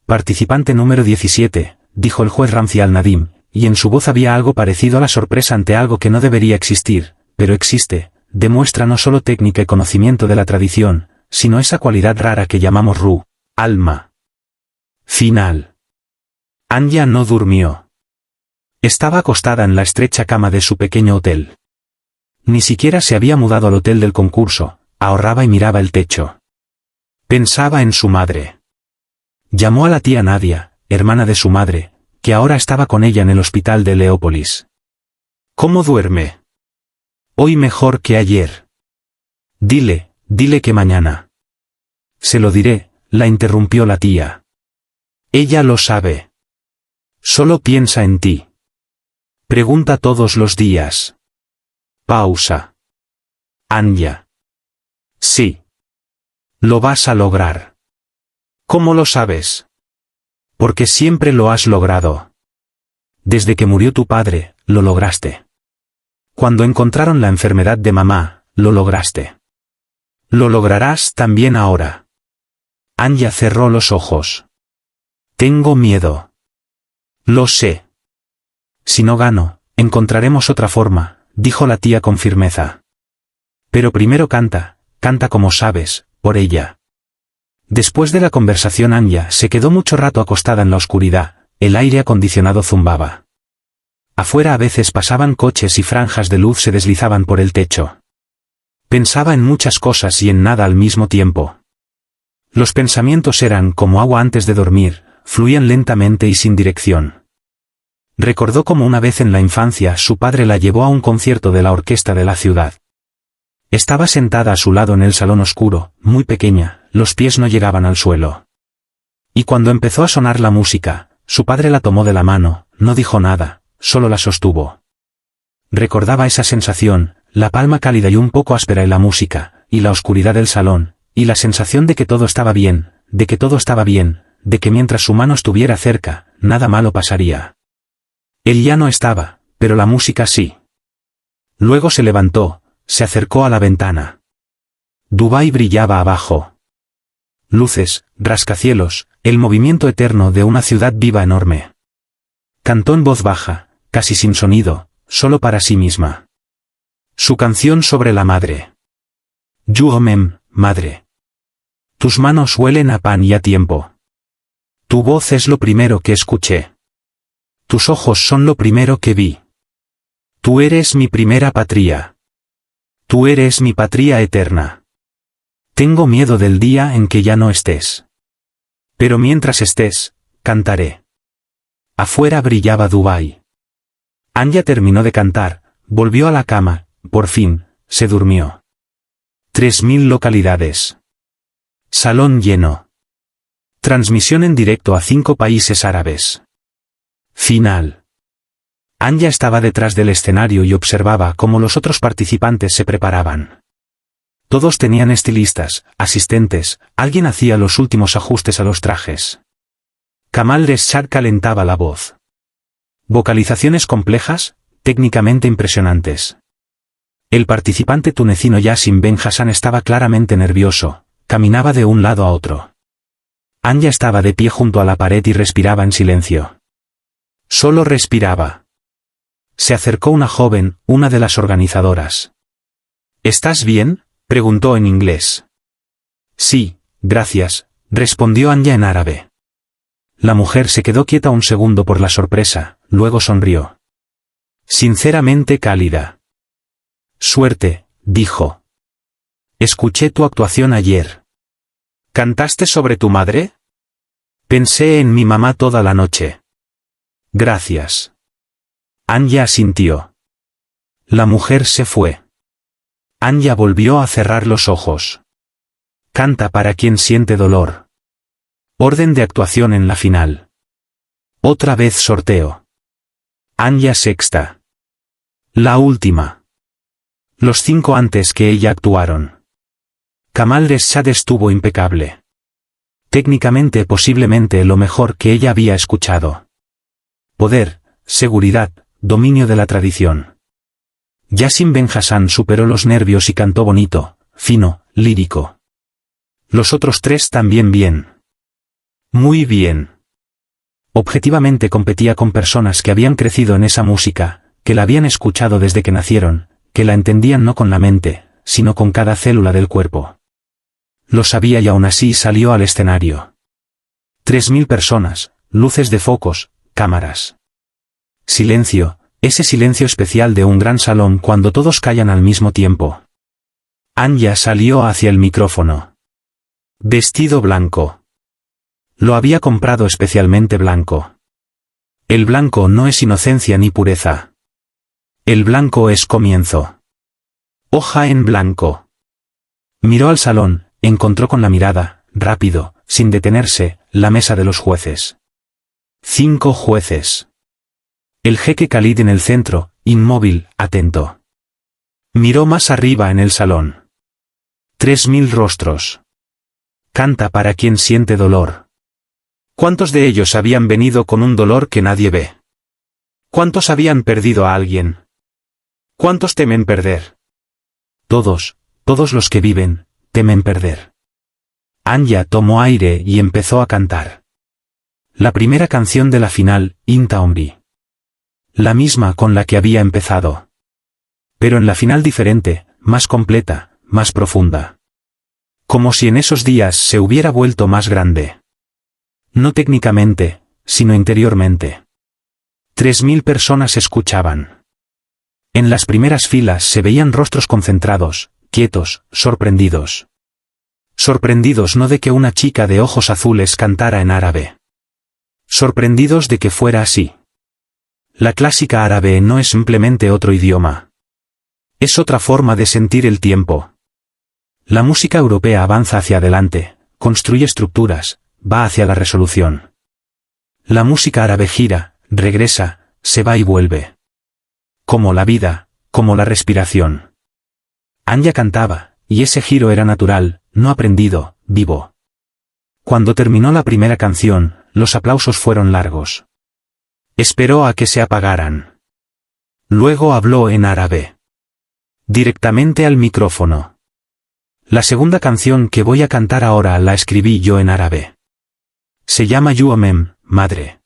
Participante número 17, dijo el juez Ramzi al-Nadim, y en su voz había algo parecido a la sorpresa ante algo que no debería existir, pero existe, demuestra no solo técnica y conocimiento de la tradición, sino esa cualidad rara que llamamos Ruh, alma. Final. Anya no durmió. Estaba acostada en la estrecha cama de su pequeño hotel. Ni siquiera se había mudado al hotel del concurso, ahorraba y miraba el techo. Pensaba en su madre. Llamó a la tía Nadia, hermana de su madre, que ahora estaba con ella en el hospital de Leópolis. ¿Cómo duerme? Hoy mejor que ayer. Dile que mañana. Se lo diré, la interrumpió la tía. Ella lo sabe. Solo piensa en ti. Pregunta todos los días. Pausa. Anya. Sí. Lo vas a lograr. ¿Cómo lo sabes? Porque siempre lo has logrado. Desde que murió tu padre, lo lograste. Cuando encontraron la enfermedad de mamá, lo lograste. Lo lograrás también ahora. Anya cerró los ojos. Tengo miedo. Lo sé. Si no gano, encontraremos otra forma, dijo la tía con firmeza. Pero primero canta como sabes, por ella. Después de la conversación Anya se quedó mucho rato acostada en la oscuridad, el aire acondicionado zumbaba. Afuera a veces pasaban coches y franjas de luz se deslizaban por el techo. Pensaba en muchas cosas y en nada al mismo tiempo. Los pensamientos eran como agua antes de dormir, fluían lentamente y sin dirección. Recordó cómo una vez en la infancia su padre la llevó a un concierto de la orquesta de la ciudad. Estaba sentada a su lado en el salón oscuro, muy pequeña, los pies no llegaban al suelo. Y cuando empezó a sonar la música, su padre la tomó de la mano, no dijo nada, solo la sostuvo. Recordaba esa sensación, la palma cálida y un poco áspera en la música, y la oscuridad del salón, y la sensación de que todo estaba bien, de que todo estaba bien, de que mientras su mano estuviera cerca, nada malo pasaría. Él ya no estaba, pero la música sí. Luego se levantó, se acercó a la ventana. Dubái brillaba abajo. Luces, rascacielos, el movimiento eterno de una ciudad viva enorme. Cantó en voz baja, casi sin sonido, solo para sí misma. Su canción sobre la madre. Yuomem, madre. Tus manos huelen a pan y a tiempo. Tu voz es lo primero que escuché. Tus ojos son lo primero que vi. Tú eres mi primera patria. Tú eres mi patria eterna. Tengo miedo del día en que ya no estés. Pero mientras estés, cantaré. Afuera brillaba Dubái. Anya terminó de cantar, volvió a la cama, por fin, se durmió. 3000 localidades. Salón lleno. Transmisión en directo a 5 países árabes. Final. Anya estaba detrás del escenario y observaba cómo los otros participantes se preparaban. Todos tenían estilistas, asistentes, alguien hacía los últimos ajustes a los trajes. Kamal Reshad calentaba la voz. Vocalizaciones complejas, técnicamente impresionantes. El participante tunecino Yassin Ben Hassan estaba claramente nervioso, caminaba de un lado a otro. Anya estaba de pie junto a la pared y respiraba en silencio. Solo respiraba. Se acercó una joven, una de las organizadoras. ¿Estás bien?, preguntó en inglés. Sí, gracias, respondió Anya en árabe. La mujer se quedó quieta un segundo por la sorpresa, luego sonrió. Sinceramente cálida. Suerte, dijo. Escuché tu actuación ayer. ¿Cantaste sobre tu madre? Pensé en mi mamá toda la noche. Gracias. Anya asintió. La mujer se fue. Anya volvió a cerrar los ojos. Canta para quien siente dolor. Orden de actuación en la final. Otra vez sorteo. Anya sexta. La última. Los 5 antes que ella actuaron. Kamal Reshad estuvo impecable. Técnicamente posiblemente lo mejor que ella había escuchado. Poder, seguridad, dominio de la tradición. Yassin Ben Hassan superó los nervios y cantó bonito, fino, lírico. Los otros 3 también bien. Muy bien. Objetivamente competía con personas que habían crecido en esa música, que la habían escuchado desde que nacieron, que la entendían no con la mente, sino con cada célula del cuerpo. Lo sabía y aún así salió al escenario. 3000 personas, luces de focos, cámaras. Silencio, ese silencio especial de un gran salón cuando todos callan al mismo tiempo. Anya salió hacia el micrófono. Vestido blanco. Lo había comprado especialmente blanco. El blanco no es inocencia ni pureza. El blanco es comienzo. Hoja en blanco. Miró al salón, encontró con la mirada, rápido, sin detenerse, la mesa de los jueces. 5 jueces. El jeque Khalid en el centro, inmóvil, atento. Miró más arriba en el salón. 3000 rostros. Canta para quien siente dolor. ¿Cuántos de ellos habían venido con un dolor que nadie ve? ¿Cuántos habían perdido a alguien? ¿Cuántos temen perder? Todos los que viven, temen perder. Anya tomó aire y empezó a cantar. La primera canción de la final, Inta Omri. La misma con la que había empezado. Pero en la final diferente, más completa, más profunda. Como si en esos días se hubiera vuelto más grande. No técnicamente, sino interiormente. 3000 personas escuchaban. En las primeras filas se veían rostros concentrados, quietos, sorprendidos. Sorprendidos no de que una chica de ojos azules cantara en árabe. Sorprendidos de que fuera así. La clásica árabe no es simplemente otro idioma. Es otra forma de sentir el tiempo. La música europea avanza hacia adelante, construye estructuras, va hacia la resolución. La música árabe gira, regresa, se va y vuelve. Como la vida, como la respiración. Anya cantaba, y ese giro era natural, no aprendido, vivo. Cuando terminó la primera canción, los aplausos fueron largos. Esperó a que se apagaran. Luego habló en árabe. Directamente al micrófono. La segunda canción que voy a cantar ahora la escribí yo en árabe. Se llama Yuamem, madre.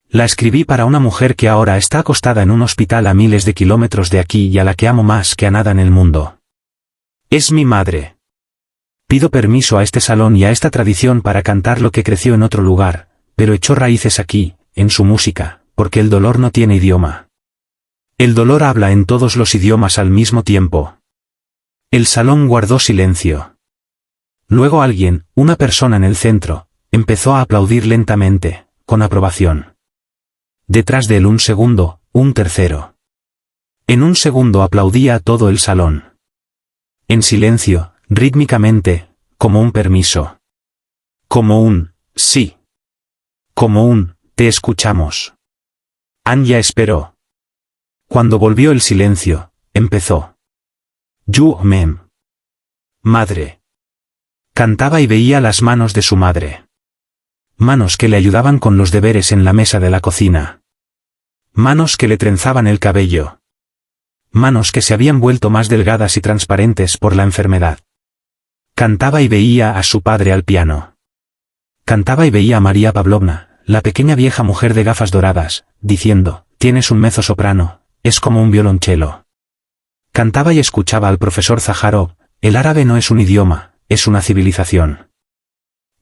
La escribí para una mujer que ahora está acostada en un hospital a miles de kilómetros de aquí y a la que amo más que a nada en el mundo. Es mi madre. Pido permiso a este salón y a esta tradición para cantar lo que creció en otro lugar, pero echó raíces aquí, en su música, porque el dolor no tiene idioma. El dolor habla en todos los idiomas al mismo tiempo. El salón guardó silencio. Luego alguien, una persona en el centro, empezó a aplaudir lentamente, con aprobación. Detrás de él un segundo, un tercero. En un segundo aplaudía a todo el salón. En silencio, rítmicamente, como un permiso. Como un, sí. Como un, te escuchamos. Anya esperó. Cuando volvió el silencio, empezó. Yuamem. Madre. Cantaba y veía las manos de su madre. Manos que le ayudaban con los deberes en la mesa de la cocina. Manos que le trenzaban el cabello. Manos que se habían vuelto más delgadas y transparentes por la enfermedad. Cantaba y veía a su padre al piano. Cantaba y veía a María Pavlovna, la pequeña vieja mujer de gafas doradas, diciendo, tienes un mezzosoprano, es como un violonchelo. Cantaba y escuchaba al profesor Zaharov, el árabe no es un idioma, es una civilización.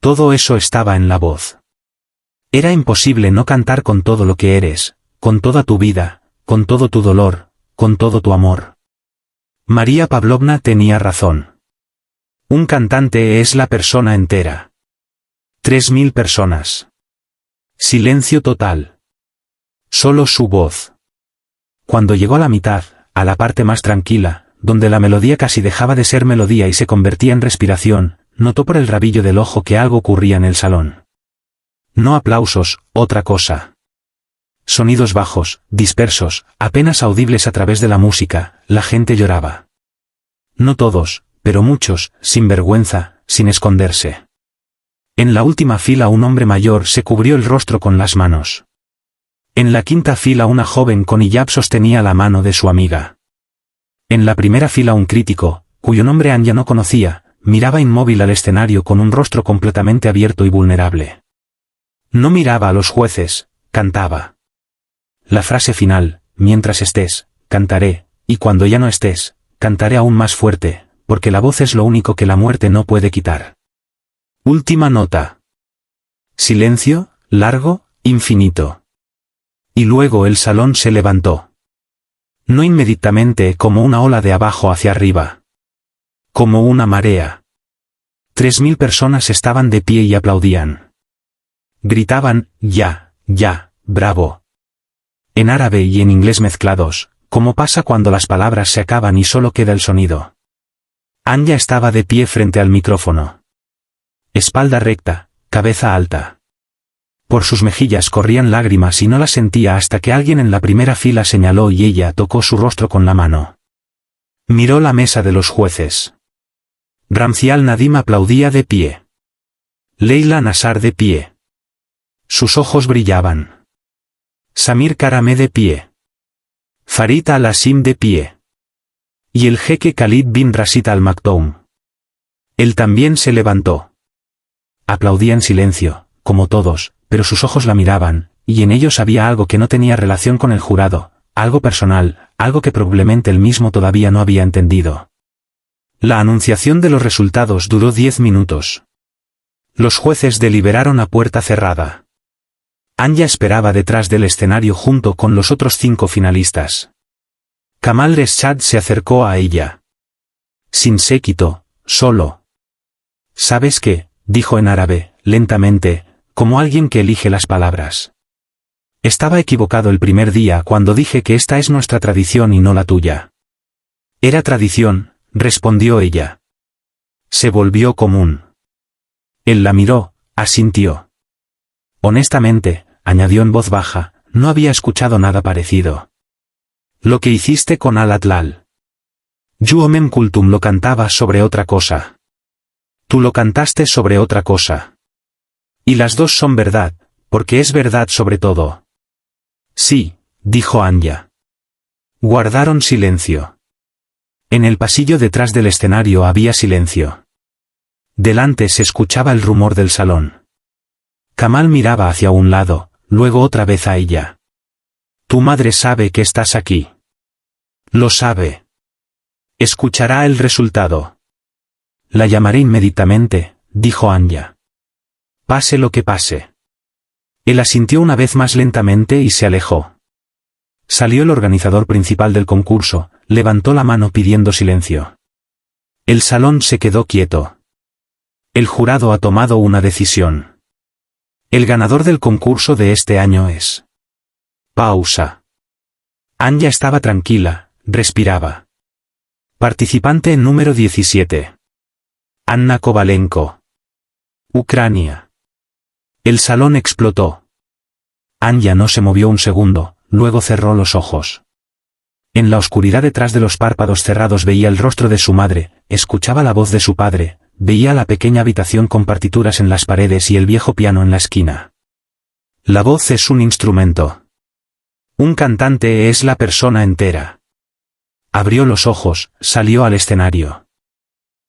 Todo eso estaba en la voz. Era imposible no cantar con todo lo que eres, con toda tu vida, con todo tu dolor, con todo tu amor. María Pavlovna tenía razón. Un cantante es la persona entera. 3000 personas. Silencio total. Solo su voz. Cuando llegó a la mitad, a la parte más tranquila, donde la melodía casi dejaba de ser melodía y se convertía en respiración, notó por el rabillo del ojo que algo ocurría en el salón. No aplausos, otra cosa. Sonidos bajos, dispersos, apenas audibles a través de la música, la gente lloraba. No todos, pero muchos, sin vergüenza, sin esconderse. En la última fila un hombre mayor se cubrió el rostro con las manos. En la quinta fila una joven con hijab sostenía la mano de su amiga. En la primera fila un crítico, cuyo nombre Anya no conocía, miraba inmóvil al escenario con un rostro completamente abierto y vulnerable. No miraba a los jueces, cantaba. La frase final, mientras estés, cantaré, y cuando ya no estés, cantaré aún más fuerte, porque la voz es lo único que la muerte no puede quitar. Última nota. Silencio, largo, infinito. Y luego el salón se levantó. No inmediatamente como una ola de abajo hacia arriba. Como una marea. 3000 personas estaban de pie y aplaudían. Gritaban, ya, bravo. En árabe y en inglés mezclados, como pasa cuando las palabras se acaban y solo queda el sonido. Anya estaba de pie frente al micrófono. Espalda recta, cabeza alta. Por sus mejillas corrían lágrimas y no las sentía hasta que alguien en la primera fila señaló y ella tocó su rostro con la mano. Miró la mesa de los jueces. Ramzi al-Nadim aplaudía de pie. Leila Nasar de pie. Sus ojos brillaban. Samir Karameh de pie. Farid al-Asim de pie. Y el jeque Khalid bin Rashid al Maktoum. Él también se levantó. Aplaudía en silencio, como todos, pero sus ojos la miraban, y en ellos había algo que no tenía relación con el jurado, algo personal, algo que probablemente él mismo todavía no había entendido. La anunciación de los resultados duró 10 minutos. Los jueces deliberaron a puerta cerrada. Anya esperaba detrás del escenario junto con los otros 5 finalistas. Kamal Reshad se acercó a ella. Sin séquito, solo. ¿Sabes qué?, dijo en árabe, lentamente, como alguien que elige las palabras. Estaba equivocado el primer día cuando dije que esta es nuestra tradición y no la tuya. Era tradición, respondió ella. Se volvió común. Él la miró, asintió. Honestamente, añadió en voz baja, no había escuchado nada parecido. Lo que hiciste con Al-Atlal. Yuomem Kulthum lo cantaba sobre otra cosa. Tú lo cantaste sobre otra cosa. Y las dos son verdad, porque es verdad sobre todo. Sí, dijo Anya. Guardaron silencio. En el pasillo detrás del escenario había silencio. Delante se escuchaba el rumor del salón. Kamal miraba hacia un lado, luego otra vez a ella. Tu madre sabe que estás aquí. Lo sabe. Escuchará el resultado. La llamaré inmediatamente, dijo Anya. Pase lo que pase. Él asintió una vez más lentamente y se alejó. Salió el organizador principal del concurso, levantó la mano pidiendo silencio. El salón se quedó quieto. El jurado ha tomado una decisión. El ganador del concurso de este año es... Pausa. Anya estaba tranquila, respiraba. Participante número 17. Anna Kovalenko. Ucrania. El salón explotó. Anya no se movió un segundo, luego cerró los ojos. En la oscuridad detrás de los párpados cerrados veía el rostro de su madre, escuchaba la voz de su padre, veía la pequeña habitación con partituras en las paredes y el viejo piano en la esquina. La voz es un instrumento. Un cantante es la persona entera. Abrió los ojos, salió al escenario.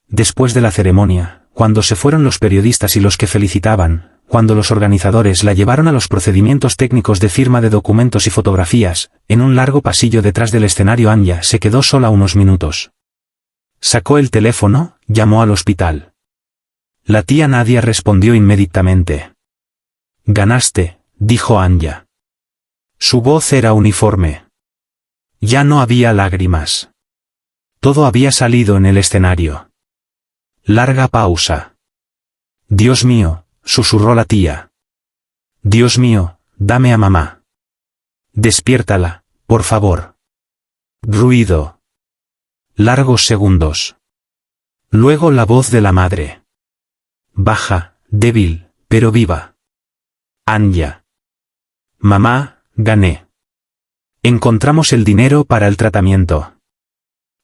Después de la ceremonia, cuando se fueron los periodistas y los que felicitaban, cuando los organizadores la llevaron a los procedimientos técnicos de firma de documentos y fotografías, en un largo pasillo detrás del escenario Anya se quedó sola unos minutos. Sacó el teléfono, llamó al hospital. La tía Nadia respondió inmediatamente. Ganaste, dijo Anya. Su voz era uniforme. Ya no había lágrimas. Todo había salido en el escenario. Larga pausa. Dios mío, susurró la tía. Dios mío, dame a mamá. Despiértala, por favor. Ruido. Largos segundos. Luego la voz de la madre. Baja, débil, pero viva. Anya. Mamá, gané. Encontramos el dinero para el tratamiento.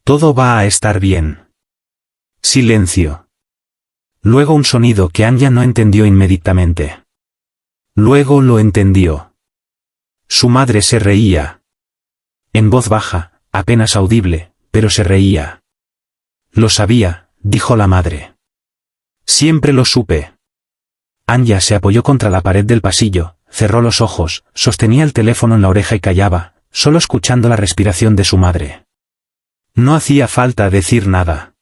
Todo va a estar bien. Silencio. Luego un sonido que Anya no entendió inmediatamente. Luego lo entendió. Su madre se reía. En voz baja, apenas audible, pero se reía. Lo sabía, dijo la madre. Siempre lo supe. Anya se apoyó contra la pared del pasillo, cerró los ojos, sostenía el teléfono en la oreja y callaba, solo escuchando la respiración de su madre. No hacía falta decir nada.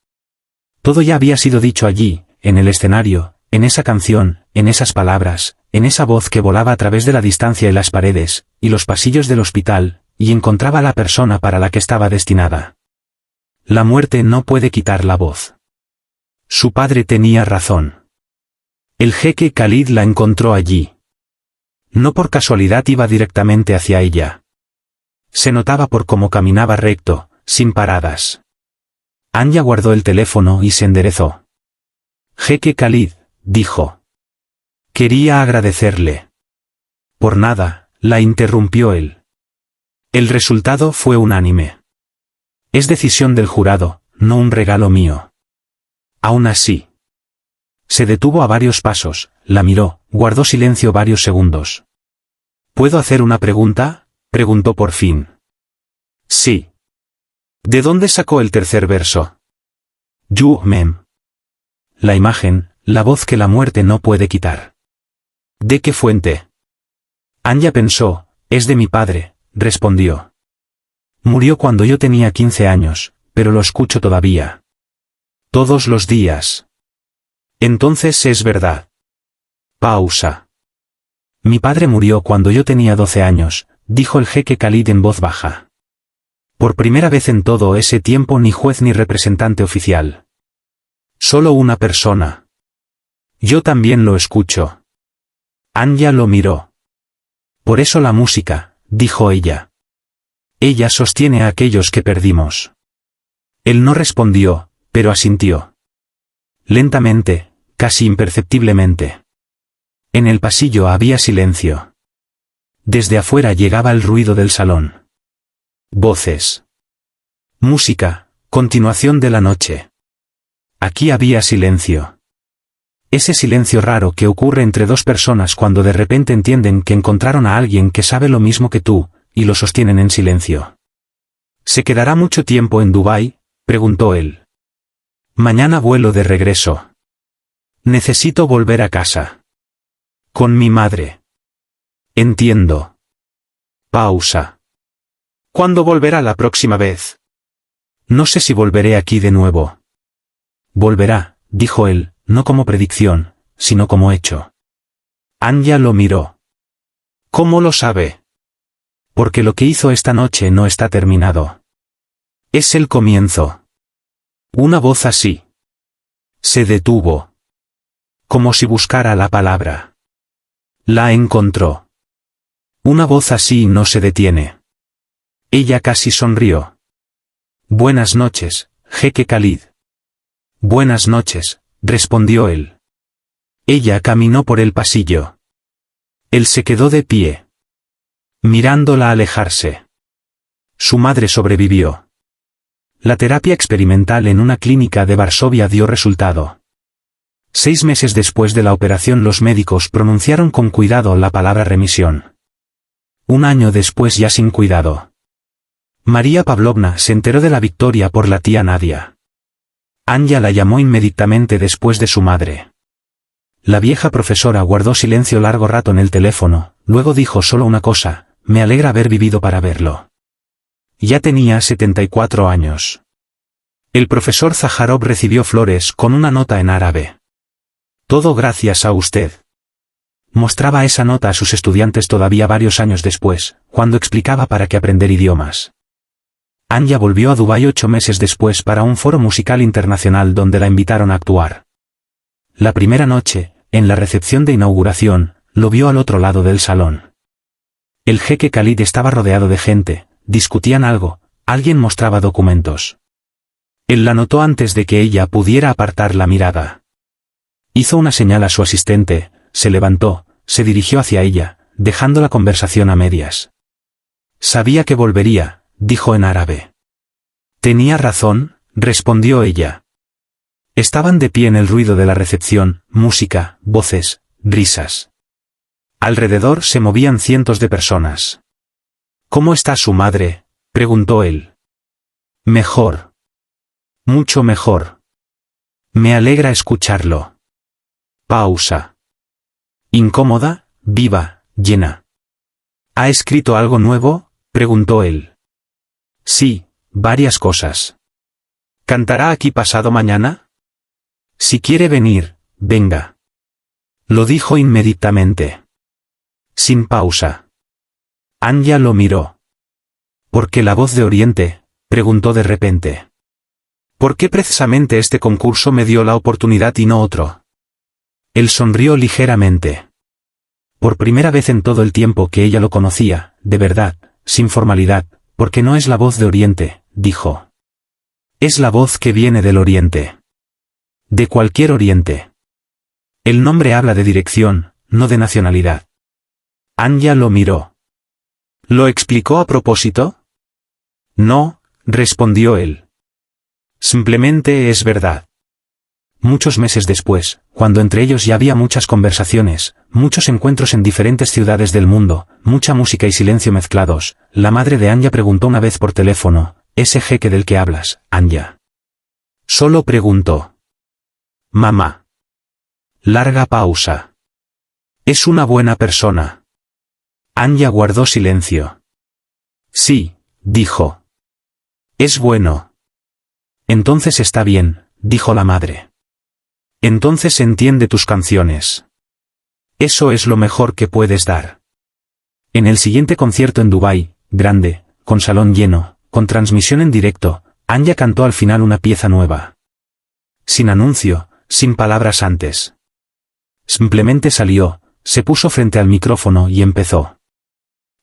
Todo ya había sido dicho allí, en el escenario, en esa canción, en esas palabras, en esa voz que volaba a través de la distancia y las paredes, y los pasillos del hospital, y encontraba a la persona para la que estaba destinada. La muerte no puede quitar la voz. Su padre tenía razón. El jeque Khalid la encontró allí. No por casualidad iba directamente hacia ella. Se notaba por cómo caminaba recto, sin paradas. Anya guardó el teléfono y se enderezó. Jeque Khalid, dijo. Quería agradecerle. Por nada, la interrumpió él. El resultado fue unánime. Es decisión del jurado, no un regalo mío. Aún así. Se detuvo a varios pasos, la miró, guardó silencio varios segundos. ¿Puedo hacer una pregunta?, preguntó por fin. Sí. ¿De dónde sacó el tercer verso? Yuomem. La imagen, la voz que la muerte no puede quitar. ¿De qué fuente? Anya pensó, es de mi padre, respondió. Murió cuando yo tenía 15 años, pero lo escucho todavía. Todos los días. Entonces es verdad. Pausa. Mi padre murió cuando yo tenía 12 años, dijo el jeque Khalid en voz baja. Por primera vez en todo ese tiempo ni juez ni representante oficial. Solo una persona. Yo también lo escucho. Anya lo miró. Por eso la música, dijo ella. Ella sostiene a aquellos que perdimos. Él no respondió, pero asintió. Lentamente, casi imperceptiblemente. En el pasillo había silencio. Desde afuera llegaba el ruido del salón. Voces. Música, continuación de la noche. Aquí había silencio. Ese silencio raro que ocurre entre dos personas cuando de repente entienden que encontraron a alguien que sabe lo mismo que tú, y lo sostienen en silencio. ¿Se quedará mucho tiempo en Dubái?, preguntó él. Mañana vuelo de regreso. Necesito volver a casa. Con mi madre. Entiendo. Pausa. ¿Cuándo volverá la próxima vez? No sé si volveré aquí de nuevo. Volverá, dijo él, no como predicción, sino como hecho. Anya lo miró. ¿Cómo lo sabe? Porque lo que hizo esta noche no está terminado. Es el comienzo. Una voz así. Se detuvo. Como si buscara la palabra. La encontró. Una voz así no se detiene. Ella casi sonrió. Buenas noches, jeque Khalid. Buenas noches, respondió él. Ella caminó por el pasillo. Él se quedó de pie. Mirándola alejarse. Su madre sobrevivió. La terapia experimental en una clínica de Varsovia dio resultado. 6 meses después de la operación los médicos pronunciaron con cuidado la palabra remisión. 1 año después ya sin cuidado. María Pavlovna se enteró de la victoria por la tía Nadia. Anya la llamó inmediatamente después de su madre. La vieja profesora guardó silencio largo rato en el teléfono, luego dijo solo una cosa: me alegra haber vivido para verlo. Ya tenía 74 años. El profesor Zaharov recibió flores con una nota en árabe. Todo gracias a usted. Mostraba esa nota a sus estudiantes todavía varios años después, cuando explicaba para qué aprender idiomas. Anya volvió a Dubái 8 meses después para un foro musical internacional donde la invitaron a actuar. La primera noche, en la recepción de inauguración, lo vio al otro lado del salón. El jeque Khalid estaba rodeado de gente, discutían algo, alguien mostraba documentos. Él la notó antes de que ella pudiera apartar la mirada. Hizo una señal a su asistente, se levantó, se dirigió hacia ella, dejando la conversación a medias. Sabía que volvería, dijo en árabe. Tenía razón, respondió ella. Estaban de pie en el ruido de la recepción, música, voces, risas. Alrededor se movían cientos de personas. ¿Cómo está su madre?, preguntó él. Mejor. Mucho mejor. Me alegra escucharlo. Pausa. Incómoda, viva, llena. ¿Ha escrito algo nuevo?, preguntó él. Sí, varias cosas. ¿Cantará aquí pasado mañana? Si quiere venir, venga. Lo dijo inmediatamente. Sin pausa. Anya lo miró. ¿Por qué la voz de Oriente?, preguntó de repente. ¿Por qué precisamente este concurso me dio la oportunidad y no otro? Él sonrió ligeramente. Por primera vez en todo el tiempo que ella lo conocía, de verdad, sin formalidad, porque no es la voz de Oriente, dijo. Es la voz que viene del Oriente. De cualquier Oriente. El nombre habla de dirección, no de nacionalidad. Anya lo miró. ¿Lo explicó a propósito? No, respondió él. Simplemente es verdad. Muchos meses después, cuando entre ellos ya había muchas conversaciones, muchos encuentros en diferentes ciudades del mundo, mucha música y silencio mezclados, la madre de Anya preguntó una vez por teléfono: ¿ese jeque del que hablas, Anya? Solo preguntó. Mamá. Larga pausa. Es una buena persona. Anya guardó silencio. Sí, dijo. Es bueno. Entonces está bien, dijo la madre. Entonces entiende tus canciones. Eso es lo mejor que puedes dar. En el siguiente concierto en Dubái, grande, con salón lleno, con transmisión en directo, Anya cantó al final una pieza nueva. Sin anuncio, sin palabras antes. Simplemente salió, se puso frente al micrófono y empezó.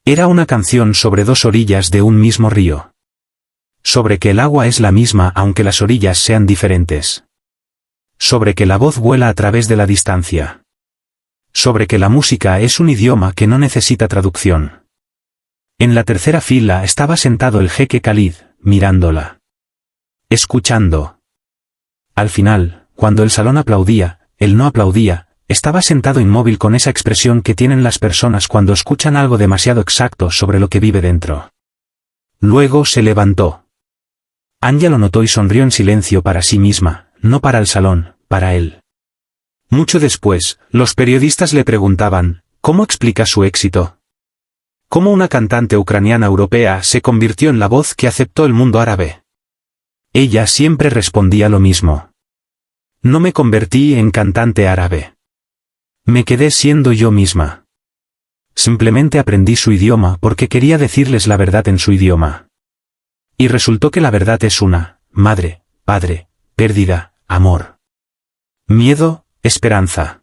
Era una canción sobre dos orillas de un mismo río. Sobre que el agua es la misma aunque las orillas sean diferentes. Sobre que la voz vuela a través de la distancia. Sobre que la música es un idioma que no necesita traducción. En la tercera fila estaba sentado el jeque Khalid, mirándola. Escuchando. Al final, cuando el salón aplaudía, él no aplaudía, estaba sentado inmóvil con esa expresión que tienen las personas cuando escuchan algo demasiado exacto sobre lo que vive dentro. Luego se levantó. Anya lo notó y sonrió en silencio para sí misma, no para el salón, para él. Mucho después, los periodistas le preguntaban, ¿cómo explica su éxito? ¿Cómo una cantante ucraniana europea se convirtió en la voz que aceptó el mundo árabe? Ella siempre respondía lo mismo. No me convertí en cantante árabe. Me quedé siendo yo misma. Simplemente aprendí su idioma porque quería decirles la verdad en su idioma. Y resultó que la verdad es una, madre, padre, pérdida, amor. Miedo, esperanza.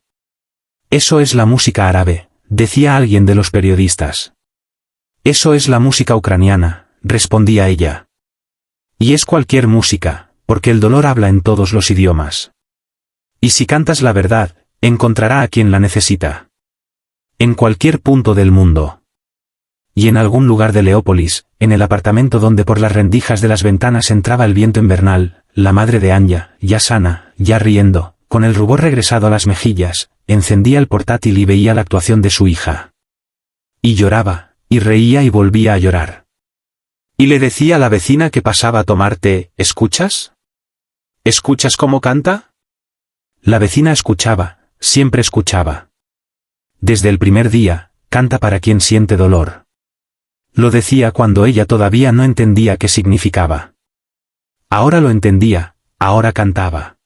Eso es la música árabe, decía alguien de los periodistas. Eso es la música ucraniana, respondía ella. Y es cualquier música, porque el dolor habla en todos los idiomas. Y si cantas la verdad, encontrará a quien la necesita. En cualquier punto del mundo. Y en algún lugar de Leópolis, en el apartamento donde por las rendijas de las ventanas entraba el viento invernal, la madre de Anya, ya sana, ya riendo, con el rubor regresado a las mejillas, encendía el portátil y veía la actuación de su hija. Y lloraba, y reía y volvía a llorar. Y le decía a la vecina que pasaba a tomar té, ¿escuchas? ¿Escuchas cómo canta? La vecina escuchaba, siempre escuchaba. Desde el primer día, canta para quien siente dolor. Lo decía cuando ella todavía no entendía qué significaba. Ahora lo entendía, ahora cantaba.